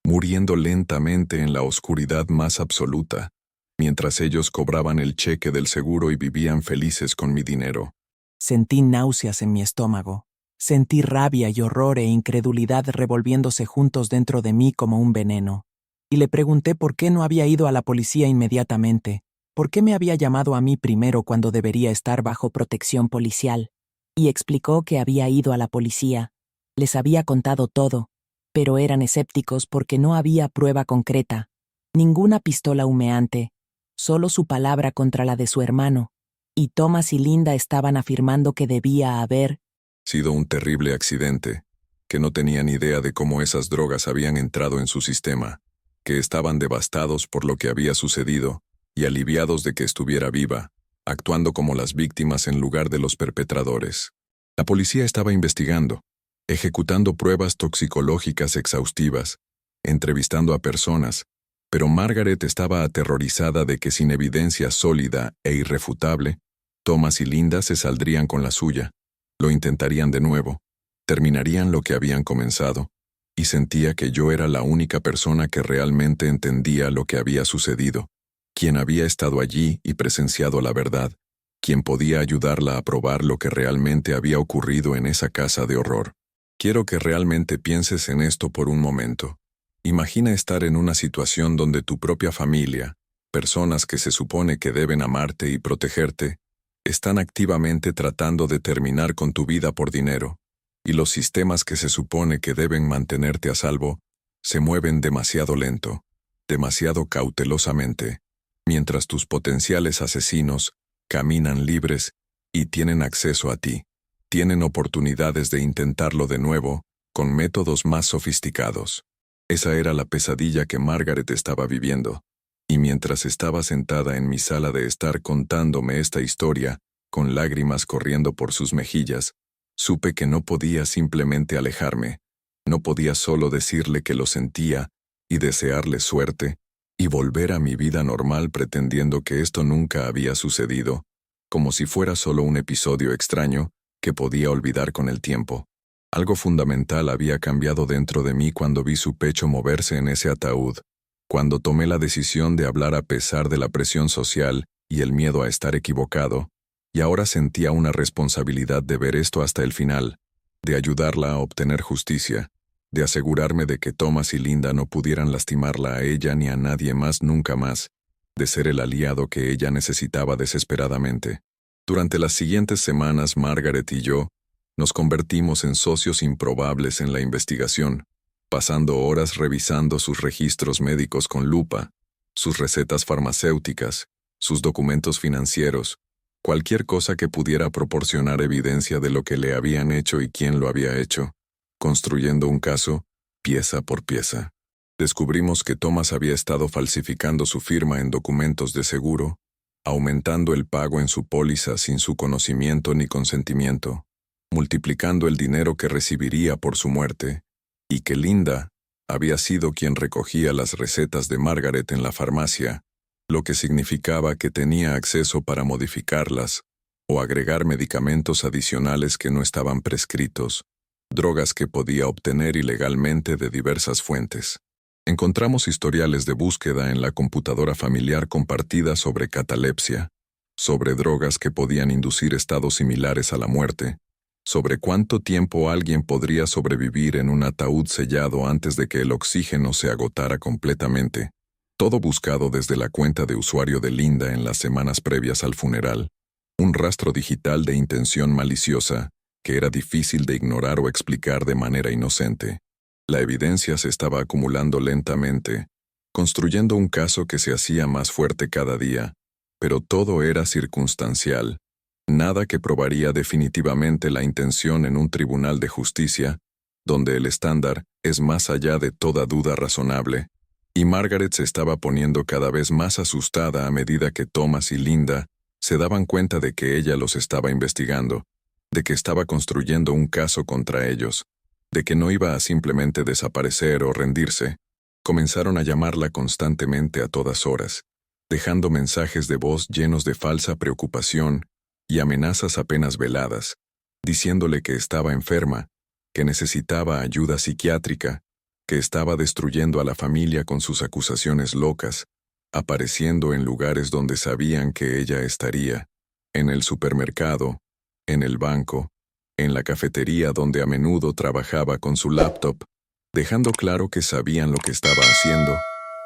muriendo lentamente en la oscuridad más absoluta, mientras ellos cobraban el cheque del seguro y vivían felices con mi dinero». Sentí náuseas en mi estómago. Sentí rabia y horror e incredulidad revolviéndose juntos dentro de mí como un veneno. Y le pregunté por qué no había ido a la policía inmediatamente, por qué me había llamado a mí primero cuando debería estar bajo protección policial. Y explicó que había ido a la policía. Les había contado todo, pero eran escépticos porque no había prueba concreta, ninguna pistola humeante, solo su palabra contra la de su hermano, y Thomas y Linda estaban afirmando que debía haber sido un terrible accidente, que no tenían idea de cómo esas drogas habían entrado en su sistema, que estaban devastados por lo que había sucedido y aliviados de que estuviera viva, actuando como las víctimas en lugar de los perpetradores. La policía estaba investigando, ejecutando pruebas toxicológicas exhaustivas, entrevistando a personas, pero Margaret estaba aterrorizada de que sin evidencia sólida e irrefutable, Thomas y Linda se saldrían con la suya, lo intentarían de nuevo, terminarían lo que habían comenzado, y sentía que yo era la única persona que realmente entendía lo que había sucedido, quien había estado allí y presenciado la verdad, quien podía ayudarla a probar lo que realmente había ocurrido en esa casa de horror. Quiero que realmente pienses en esto por un momento. Imagina estar en una situación donde tu propia familia, personas que se supone que deben amarte y protegerte, están activamente tratando de terminar con tu vida por dinero, y los sistemas que se supone que deben mantenerte a salvo se mueven demasiado lento, demasiado cautelosamente, mientras tus potenciales asesinos caminan libres y tienen acceso a ti. Tienen oportunidades de intentarlo de nuevo, con métodos más sofisticados. Esa era la pesadilla que Margaret estaba viviendo, y mientras estaba sentada en mi sala de estar contándome esta historia, con lágrimas corriendo por sus mejillas, supe que no podía simplemente alejarme, no podía solo decirle que lo sentía y desearle suerte, y volver a mi vida normal pretendiendo que esto nunca había sucedido, como si fuera solo un episodio extraño que podía olvidar con el tiempo. Algo fundamental había cambiado dentro de mí cuando vi su pecho moverse en ese ataúd, cuando tomé la decisión de hablar a pesar de la presión social y el miedo a estar equivocado, y ahora sentía una responsabilidad de ver esto hasta el final, de ayudarla a obtener justicia, de asegurarme de que Thomas y Linda no pudieran lastimarla a ella ni a nadie más nunca más, de ser el aliado que ella necesitaba desesperadamente. Durante las siguientes semanas, Margaret y yo nos convertimos en socios improbables en la investigación, pasando horas revisando sus registros médicos con lupa, sus recetas farmacéuticas, sus documentos financieros, cualquier cosa que pudiera proporcionar evidencia de lo que le habían hecho y quién lo había hecho, construyendo un caso, pieza por pieza. Descubrimos que Thomas había estado falsificando su firma en documentos de seguro, aumentando el pago en su póliza sin su conocimiento ni consentimiento, multiplicando el dinero que recibiría por su muerte, y que Linda había sido quien recogía las recetas de Margaret en la farmacia, lo que significaba que tenía acceso para modificarlas o agregar medicamentos adicionales que no estaban prescritos, drogas que podía obtener ilegalmente de diversas fuentes. Encontramos historiales de búsqueda en la computadora familiar compartida sobre catalepsia, sobre drogas que podían inducir estados similares a la muerte, sobre cuánto tiempo alguien podría sobrevivir en un ataúd sellado antes de que el oxígeno se agotara completamente, todo buscado desde la cuenta de usuario de Linda en las semanas previas al funeral, un rastro digital de intención maliciosa que era difícil de ignorar o explicar de manera inocente. La evidencia se estaba acumulando lentamente, construyendo un caso que se hacía más fuerte cada día, pero todo era circunstancial, nada que probaría definitivamente la intención en un tribunal de justicia, donde el estándar es más allá de toda duda razonable, y Margaret se estaba poniendo cada vez más asustada a medida que Thomas y Linda se daban cuenta de que ella los estaba investigando, de que estaba construyendo un caso contra ellos, de que no iba a simplemente desaparecer o rendirse. Comenzaron a llamarla constantemente a todas horas, dejando mensajes de voz llenos de falsa preocupación y amenazas apenas veladas, diciéndole que estaba enferma, que necesitaba ayuda psiquiátrica, que estaba destruyendo a la familia con sus acusaciones locas, apareciendo en lugares donde sabían que ella estaría, en el supermercado, en el banco, en la cafetería donde a menudo trabajaba con su laptop, dejando claro que sabían lo que estaba haciendo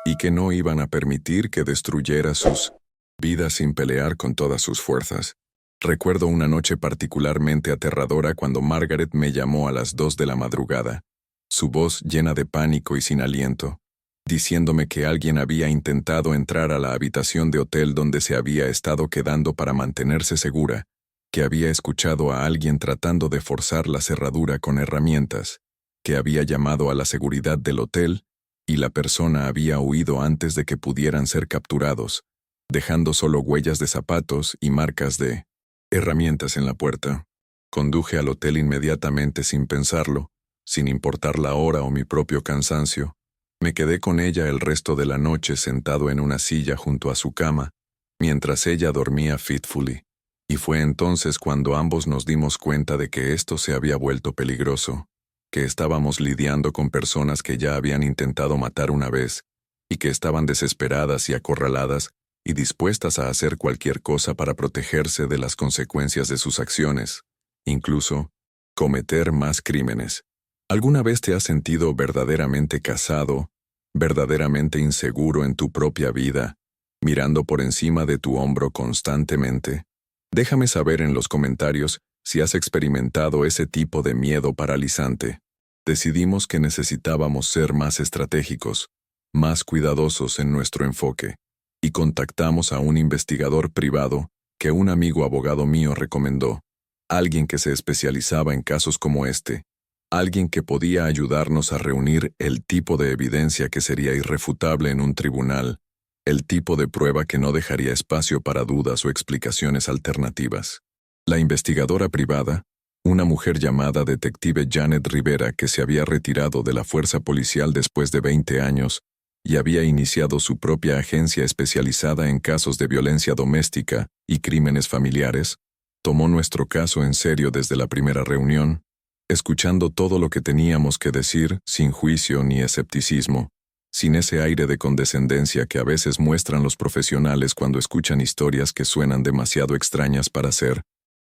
y que no iban a permitir que destruyera sus vidas sin pelear con todas sus fuerzas. Recuerdo una noche particularmente aterradora cuando Margaret me llamó a las 2 de la madrugada, su voz llena de pánico y sin aliento, diciéndome que alguien había intentado entrar a la habitación de hotel donde se había estado quedando para mantenerse segura, que había escuchado a alguien tratando de forzar la cerradura con herramientas, que había llamado a la seguridad del hotel y la persona había huido antes de que pudieran ser capturados, dejando solo huellas de zapatos y marcas de herramientas en la puerta. Conduje al hotel inmediatamente sin pensarlo, sin importar la hora o mi propio cansancio. Me quedé con ella el resto de la noche sentado en una silla junto a su cama, mientras ella dormía fitfully. Y fue entonces cuando ambos nos dimos cuenta de que esto se había vuelto peligroso, que estábamos lidiando con personas que ya habían intentado matar una vez, y que estaban desesperadas y acorraladas y dispuestas a hacer cualquier cosa para protegerse de las consecuencias de sus acciones, incluso cometer más crímenes. ¿Alguna vez te has sentido verdaderamente casado, verdaderamente inseguro en tu propia vida, mirando por encima de tu hombro constantemente? Déjame saber en los comentarios si has experimentado ese tipo de miedo paralizante. Decidimos que necesitábamos ser más estratégicos, más cuidadosos en nuestro enfoque, y contactamos a un investigador privado que un amigo abogado mío recomendó, alguien que se especializaba en casos como este, alguien que podía ayudarnos a reunir el tipo de evidencia que sería irrefutable en un tribunal, el tipo de prueba que no dejaría espacio para dudas o explicaciones alternativas. La investigadora privada, una mujer llamada detective Janet Rivera, que se había retirado de la fuerza policial después de 20 años y había iniciado su propia agencia especializada en casos de violencia doméstica y crímenes familiares, tomó nuestro caso en serio desde la primera reunión, escuchando todo lo que teníamos que decir sin juicio ni escepticismo, sin ese aire de condescendencia que a veces muestran los profesionales cuando escuchan historias que suenan demasiado extrañas para ser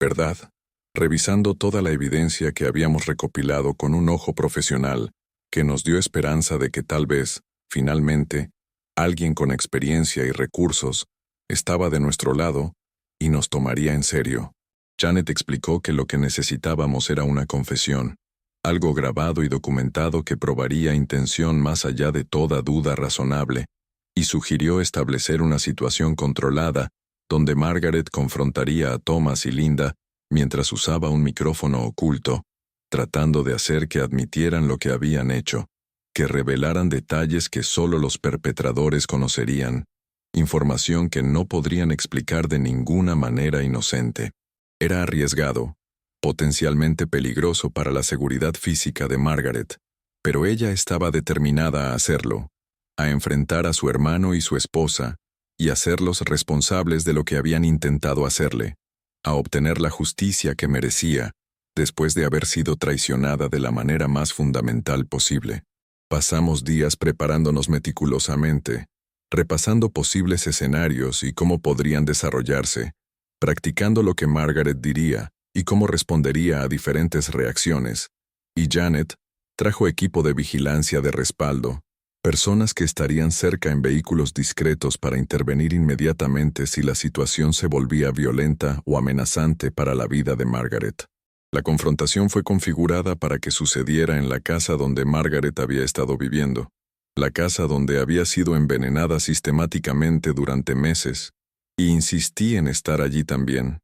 verdad. Revisando toda la evidencia que habíamos recopilado con un ojo profesional, que nos dio esperanza de que tal vez, finalmente, alguien con experiencia y recursos estaba de nuestro lado y nos tomaría en serio. Janet explicó que lo que necesitábamos era una confesión, algo grabado y documentado que probaría intención más allá de toda duda razonable, y sugirió establecer una situación controlada donde Margaret confrontaría a Thomas y Linda mientras usaba un micrófono oculto, tratando de hacer que admitieran lo que habían hecho, que revelaran detalles que solo los perpetradores conocerían, información que no podrían explicar de ninguna manera inocente. Era arriesgado, potencialmente peligroso para la seguridad física de Margaret, pero ella estaba determinada a hacerlo, a enfrentar a su hermano y su esposa, y hacerlos responsables de lo que habían intentado hacerle, a obtener la justicia que merecía, después de haber sido traicionada de la manera más fundamental posible. Pasamos días preparándonos meticulosamente, repasando posibles escenarios y cómo podrían desarrollarse, practicando lo que Margaret diría y cómo respondería a diferentes reacciones, y Janet trajo equipo de vigilancia de respaldo, personas que estarían cerca en vehículos discretos para intervenir inmediatamente si la situación se volvía violenta o amenazante para la vida de Margaret. La confrontación fue configurada para que sucediera en la casa donde Margaret había estado viviendo, la casa donde había sido envenenada sistemáticamente durante meses, y insistí en estar allí también,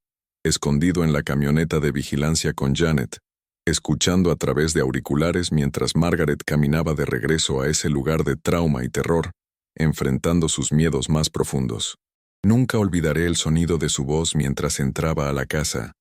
escondido en la camioneta de vigilancia con Janet, escuchando a través de auriculares mientras Margaret caminaba de regreso a ese lugar de trauma y terror, enfrentando sus miedos más profundos. Nunca olvidaré el sonido de su voz mientras entraba a la casa,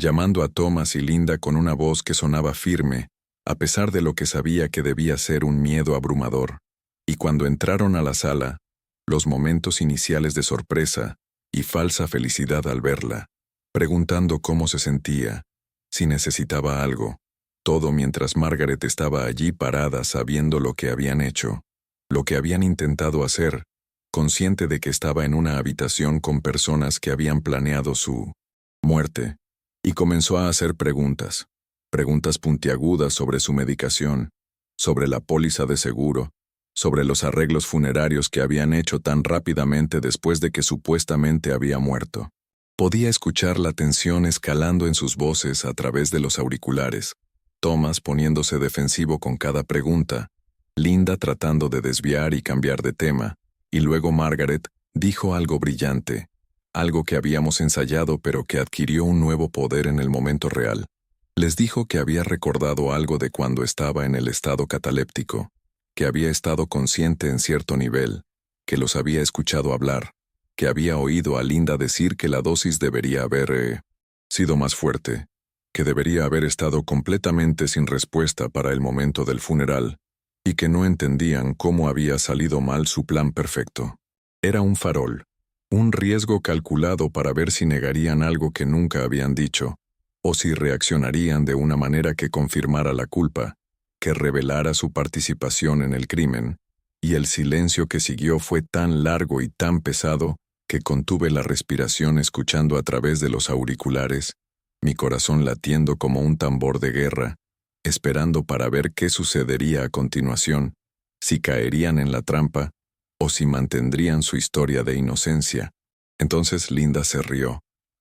llamando a Thomas y Linda con una voz que sonaba firme, a pesar de lo que sabía que debía ser un miedo abrumador. Y cuando entraron a la sala, los momentos iniciales de sorpresa y falsa felicidad al verla, preguntando cómo se sentía, si necesitaba algo, todo mientras Margaret estaba allí parada sabiendo lo que habían hecho, lo que habían intentado hacer, consciente de que estaba en una habitación con personas que habían planeado su muerte, y comenzó a hacer preguntas puntiagudas sobre su medicación, sobre la póliza de seguro, sobre los arreglos funerarios que habían hecho tan rápidamente después de que supuestamente había muerto. Podía escuchar la tensión escalando en sus voces a través de los auriculares, Thomas poniéndose defensivo con cada pregunta, Linda tratando de desviar y cambiar de tema, y luego Margaret dijo algo brillante, algo que habíamos ensayado pero que adquirió un nuevo poder en el momento real. Les dijo que había recordado algo de cuando estaba en el estado cataléptico, que había estado consciente en cierto nivel, que los había escuchado hablar, que había oído a Linda decir que la dosis debería haber sido más fuerte, que debería haber estado completamente sin respuesta para el momento del funeral, y que no entendían cómo había salido mal su plan perfecto. Era un farol, un riesgo calculado para ver si negarían algo que nunca habían dicho, o si reaccionarían de una manera que confirmara la culpa, que revelara su participación en el crimen, y el silencio que siguió fue tan largo y tan pesado que contuve la respiración escuchando a través de los auriculares, mi corazón latiendo como un tambor de guerra, esperando para ver qué sucedería a continuación, si caerían en la trampa o si mantendrían su historia de inocencia. Entonces Linda se rió.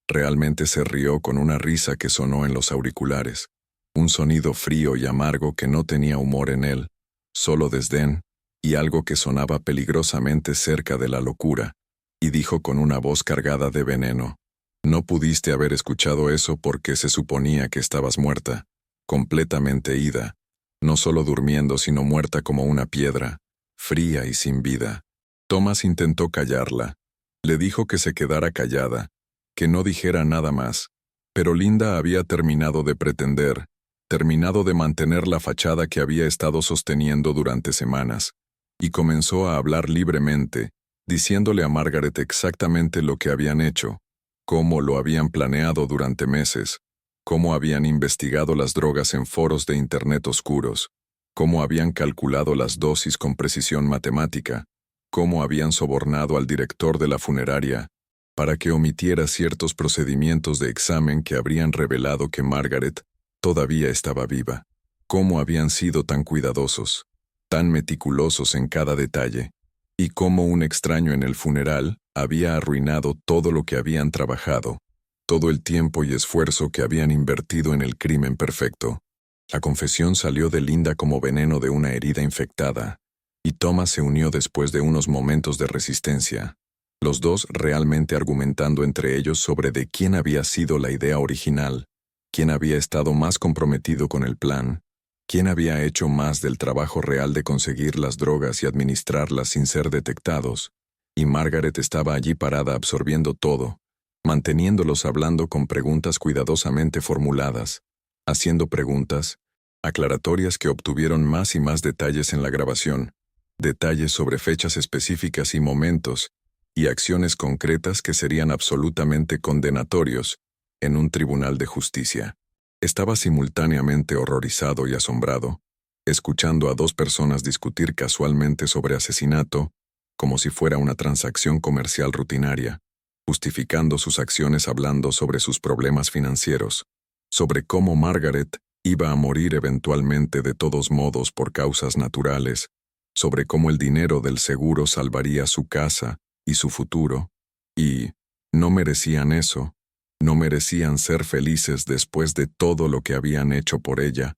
Realmente se rió con una risa que sonó en los auriculares, un sonido frío y amargo que no tenía humor en él, solo desdén, y algo que sonaba peligrosamente cerca de la locura, y dijo con una voz cargada de veneno: «No pudiste haber escuchado eso porque se suponía que estabas muerta, completamente ida, no solo durmiendo sino muerta como una piedra, fría y sin vida». Thomas intentó callarla. Le dijo que se quedara callada, que no dijera nada más, pero Linda había terminado de pretender, terminado de mantener la fachada que había estado sosteniendo durante semanas, y comenzó a hablar libremente, diciéndole a Margaret exactamente lo que habían hecho, cómo lo habían planeado durante meses, cómo habían investigado las drogas en foros de Internet oscuros, cómo habían calculado las dosis con precisión matemática, cómo habían sobornado al director de la funeraria para que omitiera ciertos procedimientos de examen que habrían revelado que Margaret todavía estaba viva, cómo habían sido tan cuidadosos, tan meticulosos en cada detalle, y cómo un extraño en el funeral había arruinado todo lo que habían trabajado, todo el tiempo y esfuerzo que habían invertido en el crimen perfecto. La confesión salió de Linda como veneno de una herida infectada, y Thomas se unió después de unos momentos de resistencia, los dos realmente argumentando entre ellos sobre de quién había sido la idea original, quién había estado más comprometido con el plan, quién había hecho más del trabajo real de conseguir las drogas y administrarlas sin ser detectados, y Margaret estaba allí parada absorbiendo todo, manteniéndolos hablando con preguntas cuidadosamente formuladas, haciendo preguntas aclaratorias que obtuvieron más y más detalles en la grabación, detalles sobre fechas específicas y momentos, y acciones concretas que serían absolutamente condenatorios en un tribunal de justicia. Estaba simultáneamente horrorizado y asombrado, escuchando a dos personas discutir casualmente sobre asesinato, como si fuera una transacción comercial rutinaria, justificando sus acciones hablando sobre sus problemas financieros, sobre cómo Margaret iba a morir eventualmente de todos modos por causas naturales, sobre cómo el dinero del seguro salvaría su casa y su futuro, y no merecían eso, no merecían ser felices después de todo lo que habían hecho por ella,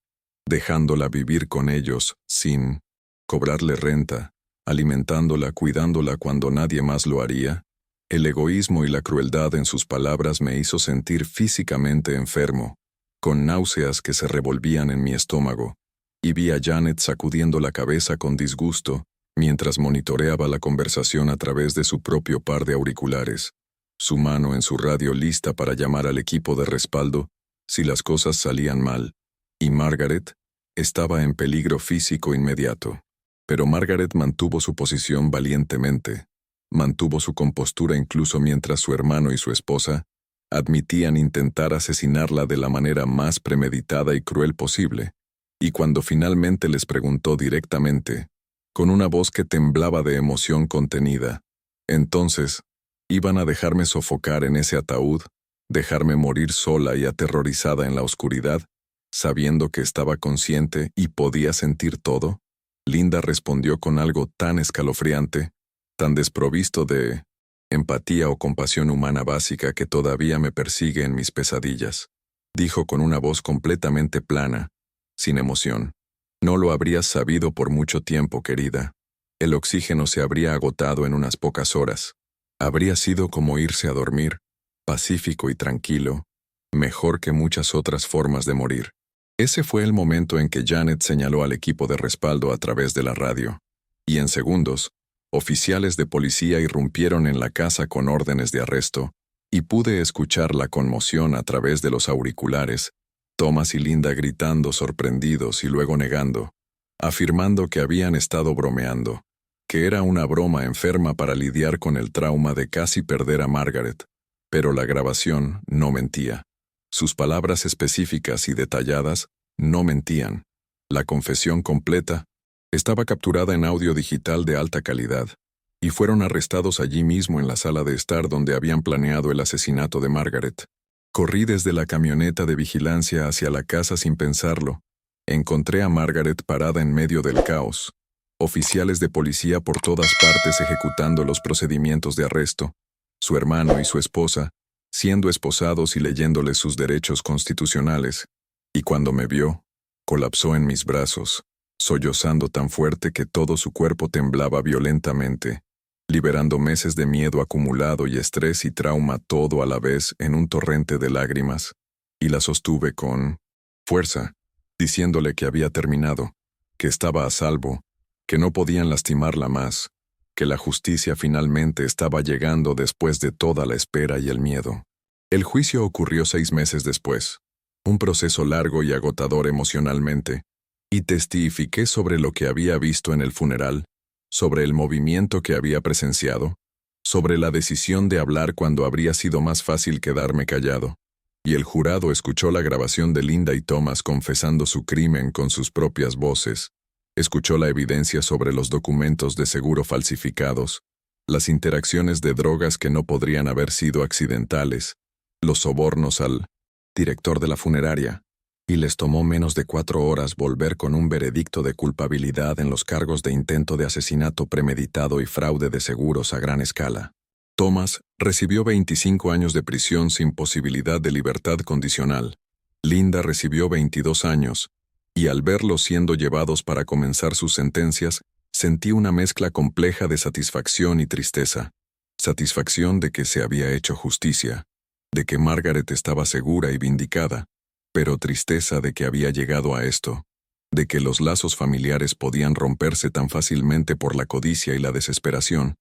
dejándola vivir con ellos sin cobrarle renta, alimentándola, cuidándola cuando nadie más lo haría. El egoísmo y la crueldad en sus palabras me hizo sentir físicamente enfermo, con náuseas que se revolvían en mi estómago, y vi a Janet sacudiendo la cabeza con disgusto mientras monitoreaba la conversación a través de su propio par de auriculares, su mano en su radio lista para llamar al equipo de respaldo si las cosas salían mal, y Margaret estaba en peligro físico inmediato. Pero Margaret mantuvo su posición valientemente, mantuvo su compostura incluso mientras su hermano y su esposa admitían intentar asesinarla de la manera más premeditada y cruel posible, y cuando finalmente les preguntó directamente, con una voz que temblaba de emoción contenida, entonces, ¿iban a dejarme sofocar en ese ataúd, dejarme morir sola y aterrorizada en la oscuridad, sabiendo que estaba consciente y podía sentir todo? Linda respondió con algo tan escalofriante, tan desprovisto de empatía o compasión humana básica que todavía me persigue en mis pesadillas. Dijo con una voz completamente plana, sin emoción. No lo habrías sabido por mucho tiempo, querida. El oxígeno se habría agotado en unas pocas horas. Habría sido como irse a dormir, pacífico y tranquilo, mejor que muchas otras formas de morir. Ese fue el momento en que Janet señaló al equipo de respaldo a través de la radio, y en segundos, oficiales de policía irrumpieron en la casa con órdenes de arresto, y pude escuchar la conmoción a través de los auriculares, Thomas y Linda gritando sorprendidos y luego negando, afirmando que habían estado bromeando, que era una broma enferma para lidiar con el trauma de casi perder a Margaret, pero la grabación no mentía. Sus palabras específicas y detalladas no mentían. La confesión completa estaba capturada en audio digital de alta calidad, y fueron arrestados allí mismo en la sala de estar donde habían planeado el asesinato de Margaret. Corrí desde la camioneta de vigilancia hacia la casa sin pensarlo. Encontré a Margaret parada en medio del caos. Oficiales de policía por todas partes ejecutando los procedimientos de arresto. Su hermano y su esposa, siendo esposados y leyéndole sus derechos constitucionales. Y cuando me vio, colapsó en mis brazos, sollozando tan fuerte que todo su cuerpo temblaba violentamente, liberando meses de miedo acumulado y estrés y trauma todo a la vez en un torrente de lágrimas. Y la sostuve con fuerza, diciéndole que había terminado, que estaba a salvo, que no podían lastimarla más, que la justicia finalmente estaba llegando después de toda la espera y el miedo. El juicio ocurrió 6 meses después, un proceso largo y agotador emocionalmente, y testifiqué sobre lo que había visto en el funeral, sobre el movimiento que había presenciado, sobre la decisión de hablar cuando habría sido más fácil quedarme callado, y el jurado escuchó la grabación de Linda y Thomas confesando su crimen con sus propias voces, escuchó la evidencia sobre los documentos de seguro falsificados, las interacciones de drogas que no podrían haber sido accidentales, los sobornos al director de la funeraria, y les tomó menos de 4 horas volver con un veredicto de culpabilidad en los cargos de intento de asesinato premeditado y fraude de seguros a gran escala. Thomas recibió 25 años de prisión sin posibilidad de libertad condicional. Linda recibió 22 años, y al verlos siendo llevados para comenzar sus sentencias, sentí una mezcla compleja de satisfacción y tristeza. Satisfacción de que se había hecho justicia, de que Margaret estaba segura y vindicada, pero tristeza de que había llegado a esto, de que los lazos familiares podían romperse tan fácilmente por la codicia y la desesperación,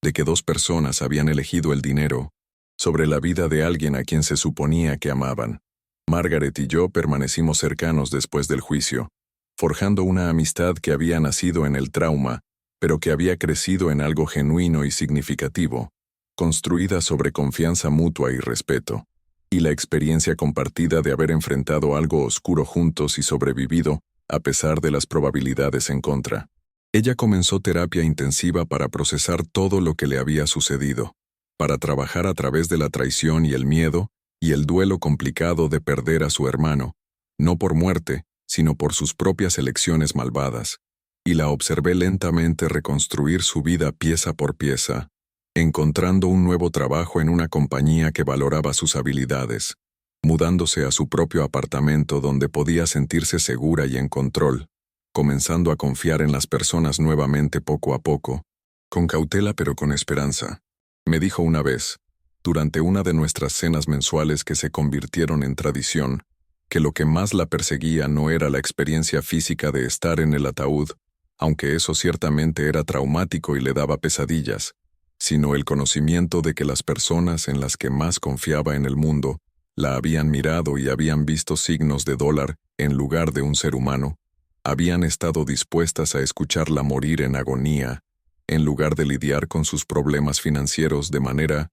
de que 2 personas habían elegido el dinero sobre la vida de alguien a quien se suponía que amaban. Margaret y yo permanecimos cercanos después del juicio, forjando una amistad que había nacido en el trauma, pero que había crecido en algo genuino y significativo, construida sobre confianza mutua y respeto, y la experiencia compartida de haber enfrentado algo oscuro juntos y sobrevivido, a pesar de las probabilidades en contra. Ella comenzó terapia intensiva para procesar todo lo que le había sucedido, para trabajar a través de la traición y el miedo, y el duelo complicado de perder a su hermano, no por muerte, sino por sus propias elecciones malvadas, y la observé lentamente reconstruir su vida pieza por pieza, encontrando un nuevo trabajo en una compañía que valoraba sus habilidades, mudándose a su propio apartamento donde podía sentirse segura y en control, comenzando a confiar en las personas nuevamente poco a poco, con cautela pero con esperanza. Me dijo una vez, durante una de nuestras cenas mensuales que se convirtieron en tradición, que lo que más la perseguía no era la experiencia física de estar en el ataúd, aunque eso ciertamente era traumático y le daba pesadillas, sino el conocimiento de que las personas en las que más confiaba en el mundo la habían mirado y habían visto signos de dólar en lugar de un ser humano, habían estado dispuestas a escucharla morir en agonía, en lugar de lidiar con sus problemas financieros de manera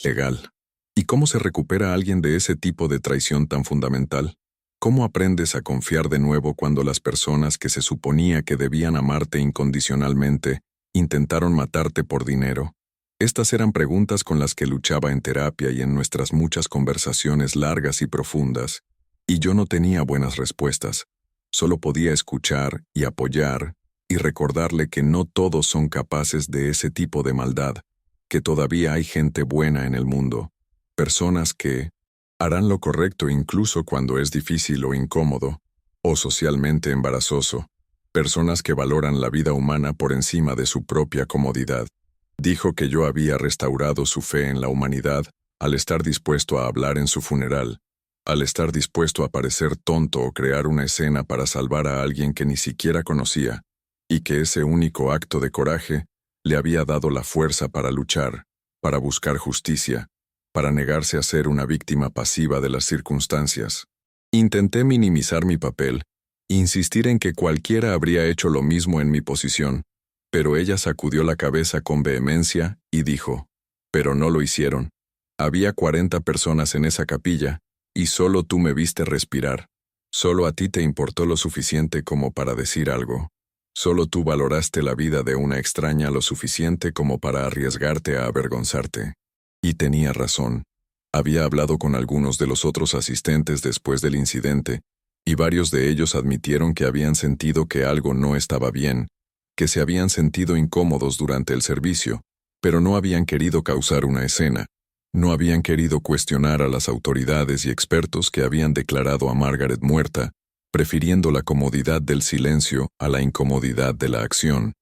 legal. ¿Y cómo se recupera alguien de ese tipo de traición tan fundamental? ¿Cómo aprendes a confiar de nuevo cuando las personas que se suponía que debían amarte incondicionalmente intentaron matarte por dinero? Estas eran preguntas con las que luchaba en terapia y en nuestras muchas conversaciones largas y profundas, y yo no tenía buenas respuestas. Solo podía escuchar y apoyar y recordarle que no todos son capaces de ese tipo de maldad, que todavía hay gente buena en el mundo, personas que harán lo correcto incluso cuando es difícil o incómodo, o socialmente embarazoso, personas que valoran la vida humana por encima de su propia comodidad. Dijo que yo había restaurado su fe en la humanidad al estar dispuesto a hablar en su funeral, al estar dispuesto a parecer tonto o crear una escena para salvar a alguien que ni siquiera conocía, y que ese único acto de coraje le había dado la fuerza para luchar, para buscar justicia, para negarse a ser una víctima pasiva de las circunstancias. Intenté minimizar mi papel, insistir en que cualquiera habría hecho lo mismo en mi posición, pero ella sacudió la cabeza con vehemencia y dijo, «Pero no lo hicieron. Había 40 personas en esa capilla, y solo tú me viste respirar. Solo a ti te importó lo suficiente como para decir algo». Solo tú valoraste la vida de una extraña lo suficiente como para arriesgarte a avergonzarte. Y tenía razón. Había hablado con algunos de los otros asistentes después del incidente, y varios de ellos admitieron que habían sentido que algo no estaba bien, que se habían sentido incómodos durante el servicio, pero no habían querido causar una escena. No habían querido cuestionar a las autoridades y expertos que habían declarado a Margaret muerta, prefiriendo la comodidad del silencio a la incomodidad de la acción.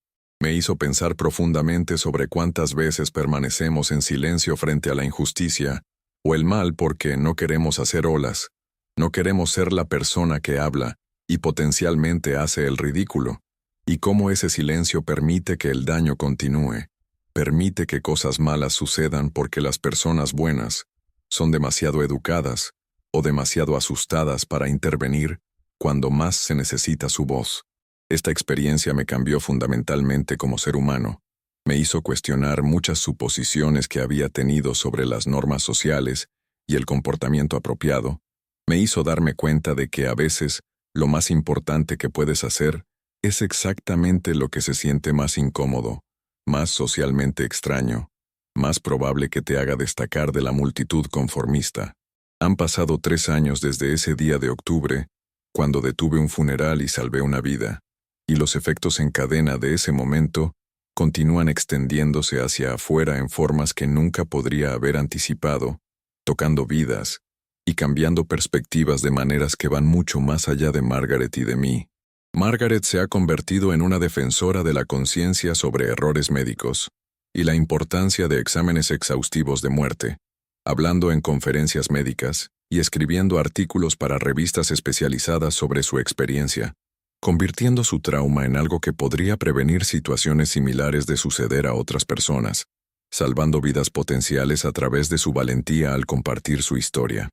Me hizo pensar profundamente sobre cuántas veces permanecemos en silencio frente a la injusticia o el mal porque no queremos hacer olas, no queremos ser la persona que habla y potencialmente hace el ridículo, y cómo ese silencio permite que el daño continúe, permite que cosas malas sucedan porque las personas buenas son demasiado educadas o demasiado asustadas para intervenir cuando más se necesita su voz. Esta experiencia me cambió fundamentalmente como ser humano. Me hizo cuestionar muchas suposiciones que había tenido sobre las normas sociales y el comportamiento apropiado. Me hizo darme cuenta de que a veces lo más importante que puedes hacer es exactamente lo que se siente más incómodo, más socialmente extraño, más probable que te haga destacar de la multitud conformista. Han pasado 3 años desde ese día de octubre, cuando detuve un funeral y salvé una vida, y los efectos en cadena de ese momento continúan extendiéndose hacia afuera en formas que nunca podría haber anticipado, tocando vidas y cambiando perspectivas de maneras que van mucho más allá de Margaret y de mí. Margaret se ha convertido en una defensora de la conciencia sobre errores médicos y la importancia de exámenes exhaustivos de muerte, hablando en conferencias médicas y escribiendo artículos para revistas especializadas sobre su experiencia, convirtiendo su trauma en algo que podría prevenir situaciones similares de suceder a otras personas, salvando vidas potenciales a través de su valentía al compartir su historia.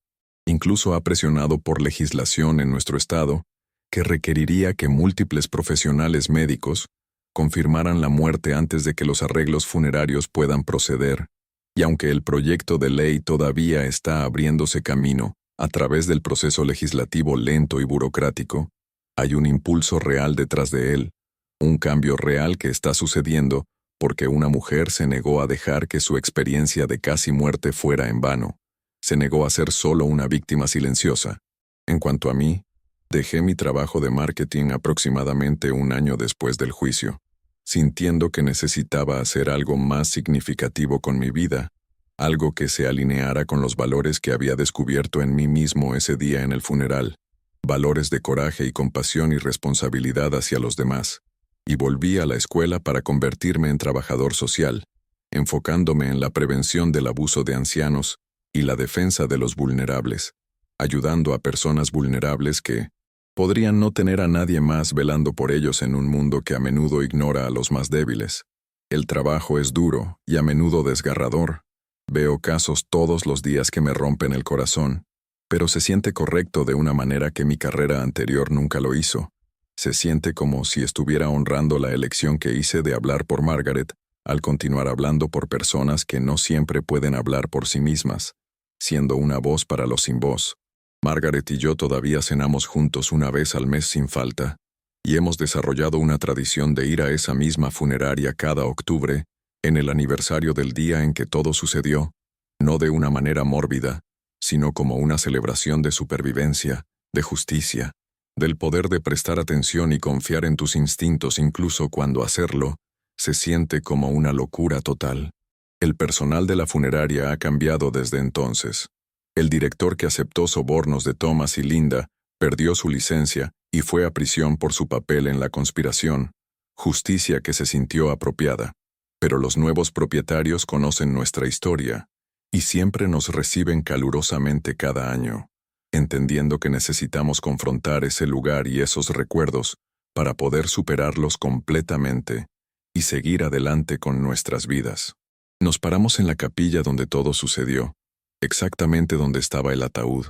Incluso ha presionado por legislación en nuestro estado que requeriría que múltiples profesionales médicos confirmaran la muerte antes de que los arreglos funerarios puedan proceder, y aunque el proyecto de ley todavía está abriéndose camino a través del proceso legislativo lento y burocrático, hay un impulso real detrás de él, un cambio real que está sucediendo porque una mujer se negó a dejar que su experiencia de casi muerte fuera en vano, se negó a ser solo una víctima silenciosa. En cuanto a mí, dejé mi trabajo de marketing aproximadamente 1 año después del juicio, sintiendo que necesitaba hacer algo más significativo con mi vida, algo que se alineara con los valores que había descubierto en mí mismo ese día en el funeral, valores de coraje y compasión y responsabilidad hacia los demás. Y volví a la escuela para convertirme en trabajador social, enfocándome en la prevención del abuso de ancianos y la defensa de los vulnerables, ayudando a personas vulnerables que podrían no tener a nadie más velando por ellos en un mundo que a menudo ignora a los más débiles. El trabajo es duro y a menudo desgarrador. Veo casos todos los días que me rompen el corazón, pero se siente correcto de una manera que mi carrera anterior nunca lo hizo. Se siente como si estuviera honrando la elección que hice de hablar por Margaret al continuar hablando por personas que no siempre pueden hablar por sí mismas, siendo una voz para los sin voz. Margaret y yo todavía cenamos juntos una vez al mes sin falta, y hemos desarrollado una tradición de ir a esa misma funeraria cada octubre, en el aniversario del día en que todo sucedió, no de una manera mórbida, sino como una celebración de supervivencia, de justicia, del poder de prestar atención y confiar en tus instintos incluso cuando hacerlo se siente como una locura total. El personal de la funeraria ha cambiado desde entonces. El director que aceptó sobornos de Thomas y Linda perdió su licencia y fue a prisión por su papel en la conspiración, justicia que se sintió apropiada. Pero los nuevos propietarios conocen nuestra historia y siempre nos reciben calurosamente cada año, entendiendo que necesitamos confrontar ese lugar y esos recuerdos para poder superarlos completamente y seguir adelante con nuestras vidas. Nos paramos en la capilla donde todo sucedió, exactamente donde estaba el ataúd,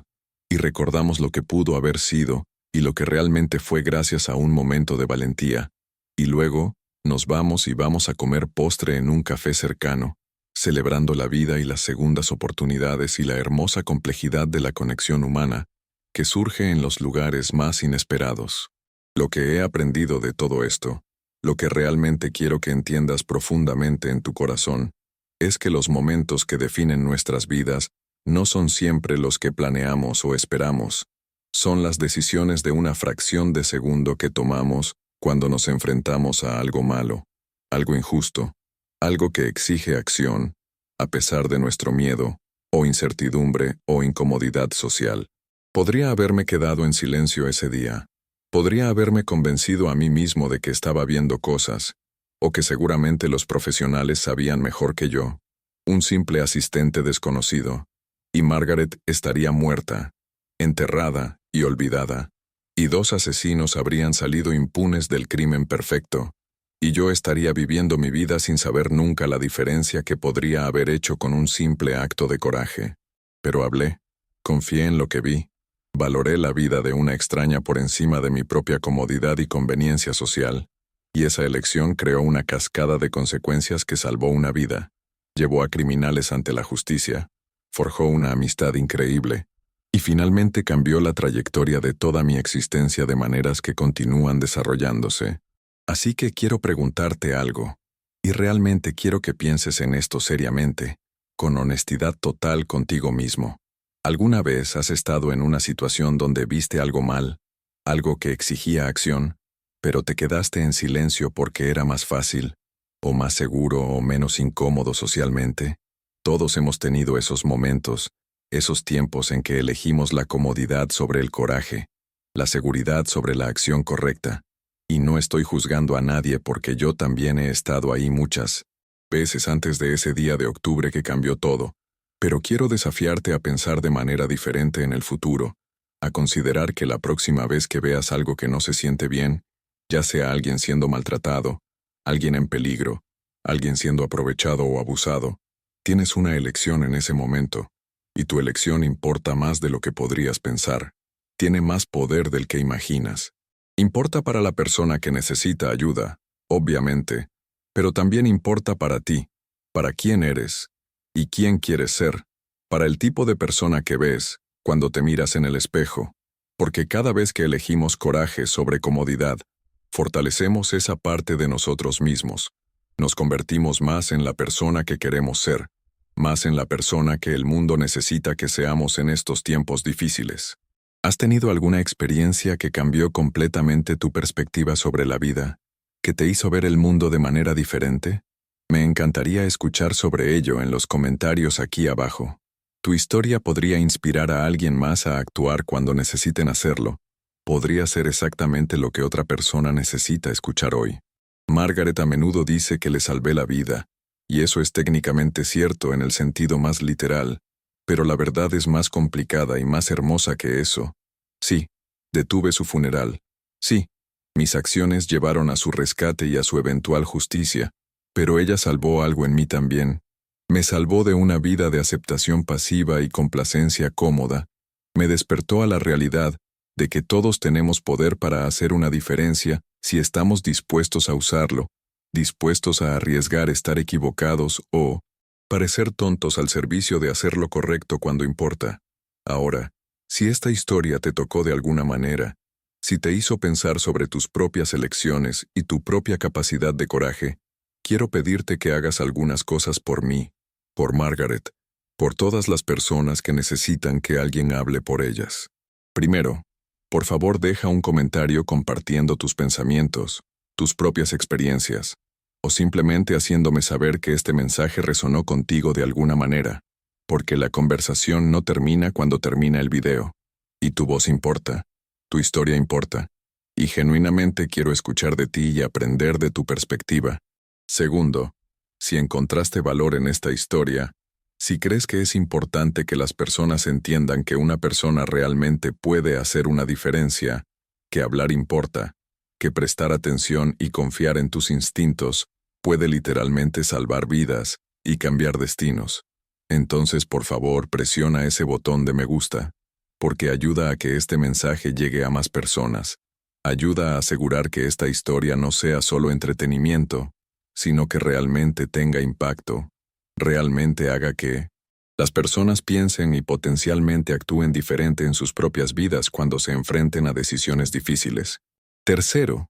y recordamos lo que pudo haber sido y lo que realmente fue gracias a un momento de valentía, y luego nos vamos y vamos a comer postre en un café cercano, celebrando la vida y las segundas oportunidades y la hermosa complejidad de la conexión humana que surge en los lugares más inesperados. Lo que he aprendido de todo esto Lo que realmente quiero que entiendas profundamente en tu corazón es que los momentos que definen nuestras vidas no son siempre los que planeamos o esperamos. Son las decisiones de una fracción de segundo que tomamos cuando nos enfrentamos a algo malo, algo injusto, algo que exige acción, a pesar de nuestro miedo, o incertidumbre o incomodidad social. Podría haberme quedado en silencio ese día. Podría haberme convencido a mí mismo de que estaba viendo cosas, o que seguramente los profesionales sabían mejor que yo, un simple asistente desconocido, y Margaret estaría muerta, enterrada y olvidada, y 2 asesinos habrían salido impunes del crimen perfecto, y yo estaría viviendo mi vida sin saber nunca la diferencia que podría haber hecho con un simple acto de coraje. Pero hablé, confié en lo que vi, valoré la vida de una extraña por encima de mi propia comodidad y conveniencia social, y esa elección creó una cascada de consecuencias que salvó una vida, llevó a criminales ante la justicia, forjó una amistad increíble, y finalmente cambió la trayectoria de toda mi existencia de maneras que continúan desarrollándose. Así que quiero preguntarte algo, y realmente quiero que pienses en esto seriamente, con honestidad total contigo mismo. ¿Alguna vez has estado en una situación donde viste algo mal, algo que exigía acción, pero te quedaste en silencio porque era más fácil, o más seguro o menos incómodo socialmente? Todos hemos tenido esos momentos, esos tiempos en que elegimos la comodidad sobre el coraje, la seguridad sobre la acción correcta. Y no estoy juzgando a nadie porque yo también he estado ahí muchas veces antes de ese día de octubre que cambió todo, pero quiero desafiarte a pensar de manera diferente en el futuro, a considerar que la próxima vez que veas algo que no se siente bien, ya sea alguien siendo maltratado, alguien en peligro, alguien siendo aprovechado o abusado, tienes una elección en ese momento, y tu elección importa más de lo que podrías pensar, tiene más poder del que imaginas. Importa para la persona que necesita ayuda, obviamente, pero también importa para ti, para quién eres y quién quieres ser, para el tipo de persona que ves cuando te miras en el espejo, porque cada vez que elegimos coraje sobre comodidad, fortalecemos esa parte de nosotros mismos, nos convertimos más en la persona que queremos ser, más en la persona que el mundo necesita que seamos en estos tiempos difíciles. ¿Has tenido alguna experiencia que cambió completamente tu perspectiva sobre la vida, que te hizo ver el mundo de manera diferente? Me encantaría escuchar sobre ello en los comentarios aquí abajo. Tu historia podría inspirar a alguien más a actuar cuando necesiten hacerlo. Podría ser exactamente lo que otra persona necesita escuchar hoy. Margaret a menudo dice que le salvé la vida, y eso es técnicamente cierto en el sentido más literal, pero la verdad es más complicada y más hermosa que eso. Sí, detuve su funeral. Sí, mis acciones llevaron a su rescate y a su eventual justicia, pero ella salvó algo en mí también. Me salvó de una vida de aceptación pasiva y complacencia cómoda. Me despertó a la realidad de que todos tenemos poder para hacer una diferencia si estamos dispuestos a usarlo, dispuestos a arriesgar estar equivocados o parecer tontos al servicio de hacer lo correcto cuando importa. Ahora, si esta historia te tocó de alguna manera, si te hizo pensar sobre tus propias elecciones y tu propia capacidad de coraje, quiero pedirte que hagas algunas cosas por mí, por Margaret, por todas las personas que necesitan que alguien hable por ellas. Primero, por favor deja un comentario compartiendo tus pensamientos, tus propias experiencias, o simplemente haciéndome saber que este mensaje resonó contigo de alguna manera, porque la conversación no termina cuando termina el video, y tu voz importa, tu historia importa, y genuinamente quiero escuchar de ti y aprender de tu perspectiva. Segundo, si encontraste valor en esta historia, si crees que es importante que las personas entiendan que una persona realmente puede hacer una diferencia, que hablar importa, que prestar atención y confiar en tus instintos puede literalmente salvar vidas y cambiar destinos, entonces por favor presiona ese botón de me gusta, porque ayuda a que este mensaje llegue a más personas, ayuda a asegurar que esta historia no sea solo entretenimiento, sino que realmente tenga impacto, realmente haga que las personas piensen y potencialmente actúen diferente en sus propias vidas cuando se enfrenten a decisiones difíciles. Tercero,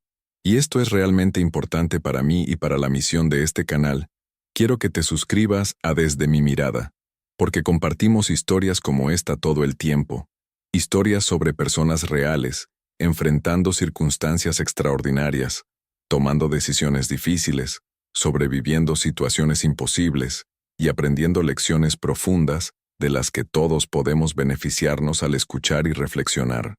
Y esto es realmente importante para mí y para la misión de este canal. Quiero que te suscribas a Desde mi mirada, porque compartimos historias como esta todo el tiempo. Historias sobre personas reales, enfrentando circunstancias extraordinarias, tomando decisiones difíciles, sobreviviendo situaciones imposibles y aprendiendo lecciones profundas de las que todos podemos beneficiarnos al escuchar y reflexionar.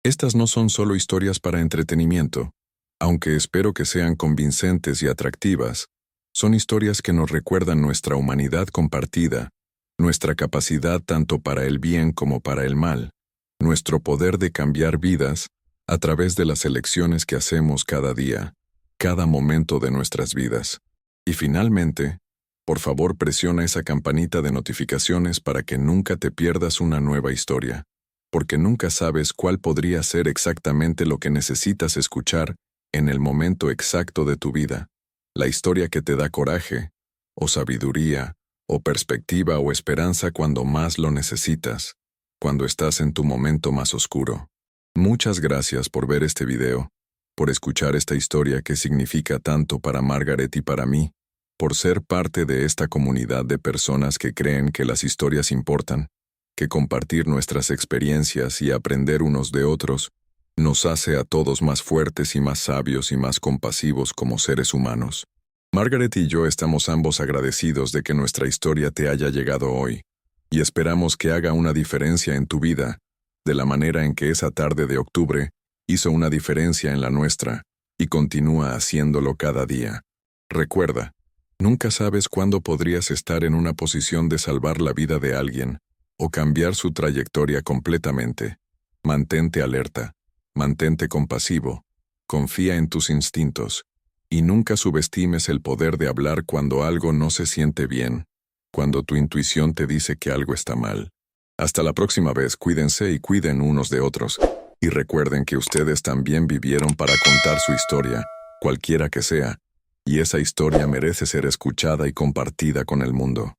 Estas no son solo historias para entretenimiento, aunque espero que sean convincentes y atractivas. Son historias que nos recuerdan nuestra humanidad compartida, nuestra capacidad tanto para el bien como para el mal, nuestro poder de cambiar vidas a través de las elecciones que hacemos cada día, cada momento de nuestras vidas. Y finalmente, por favor presiona esa campanita de notificaciones para que nunca te pierdas una nueva historia, porque nunca sabes cuál podría ser exactamente lo que necesitas escuchar en el momento exacto de tu vida, la historia que te da coraje, o sabiduría, o perspectiva o esperanza cuando más lo necesitas, cuando estás en tu momento más oscuro. Muchas gracias por ver este video, por escuchar esta historia que significa tanto para Margaret y para mí, por ser parte de esta comunidad de personas que creen que las historias importan, que compartir nuestras experiencias y aprender unos de otros nos hace a todos más fuertes y más sabios y más compasivos como seres humanos. Margaret y yo estamos ambos agradecidos de que nuestra historia te haya llegado hoy, y esperamos que haga una diferencia en tu vida, de la manera en que esa tarde de octubre hizo una diferencia en la nuestra, y continúa haciéndolo cada día. Recuerda, nunca sabes cuándo podrías estar en una posición de salvar la vida de alguien, o cambiar su trayectoria completamente. Mantente alerta, mantente compasivo, confía en tus instintos, y nunca subestimes el poder de hablar cuando algo no se siente bien, cuando tu intuición te dice que algo está mal. Hasta la próxima vez, cuídense y cuiden unos de otros, y recuerden que ustedes también vivieron para contar su historia, cualquiera que sea, y esa historia merece ser escuchada y compartida con el mundo.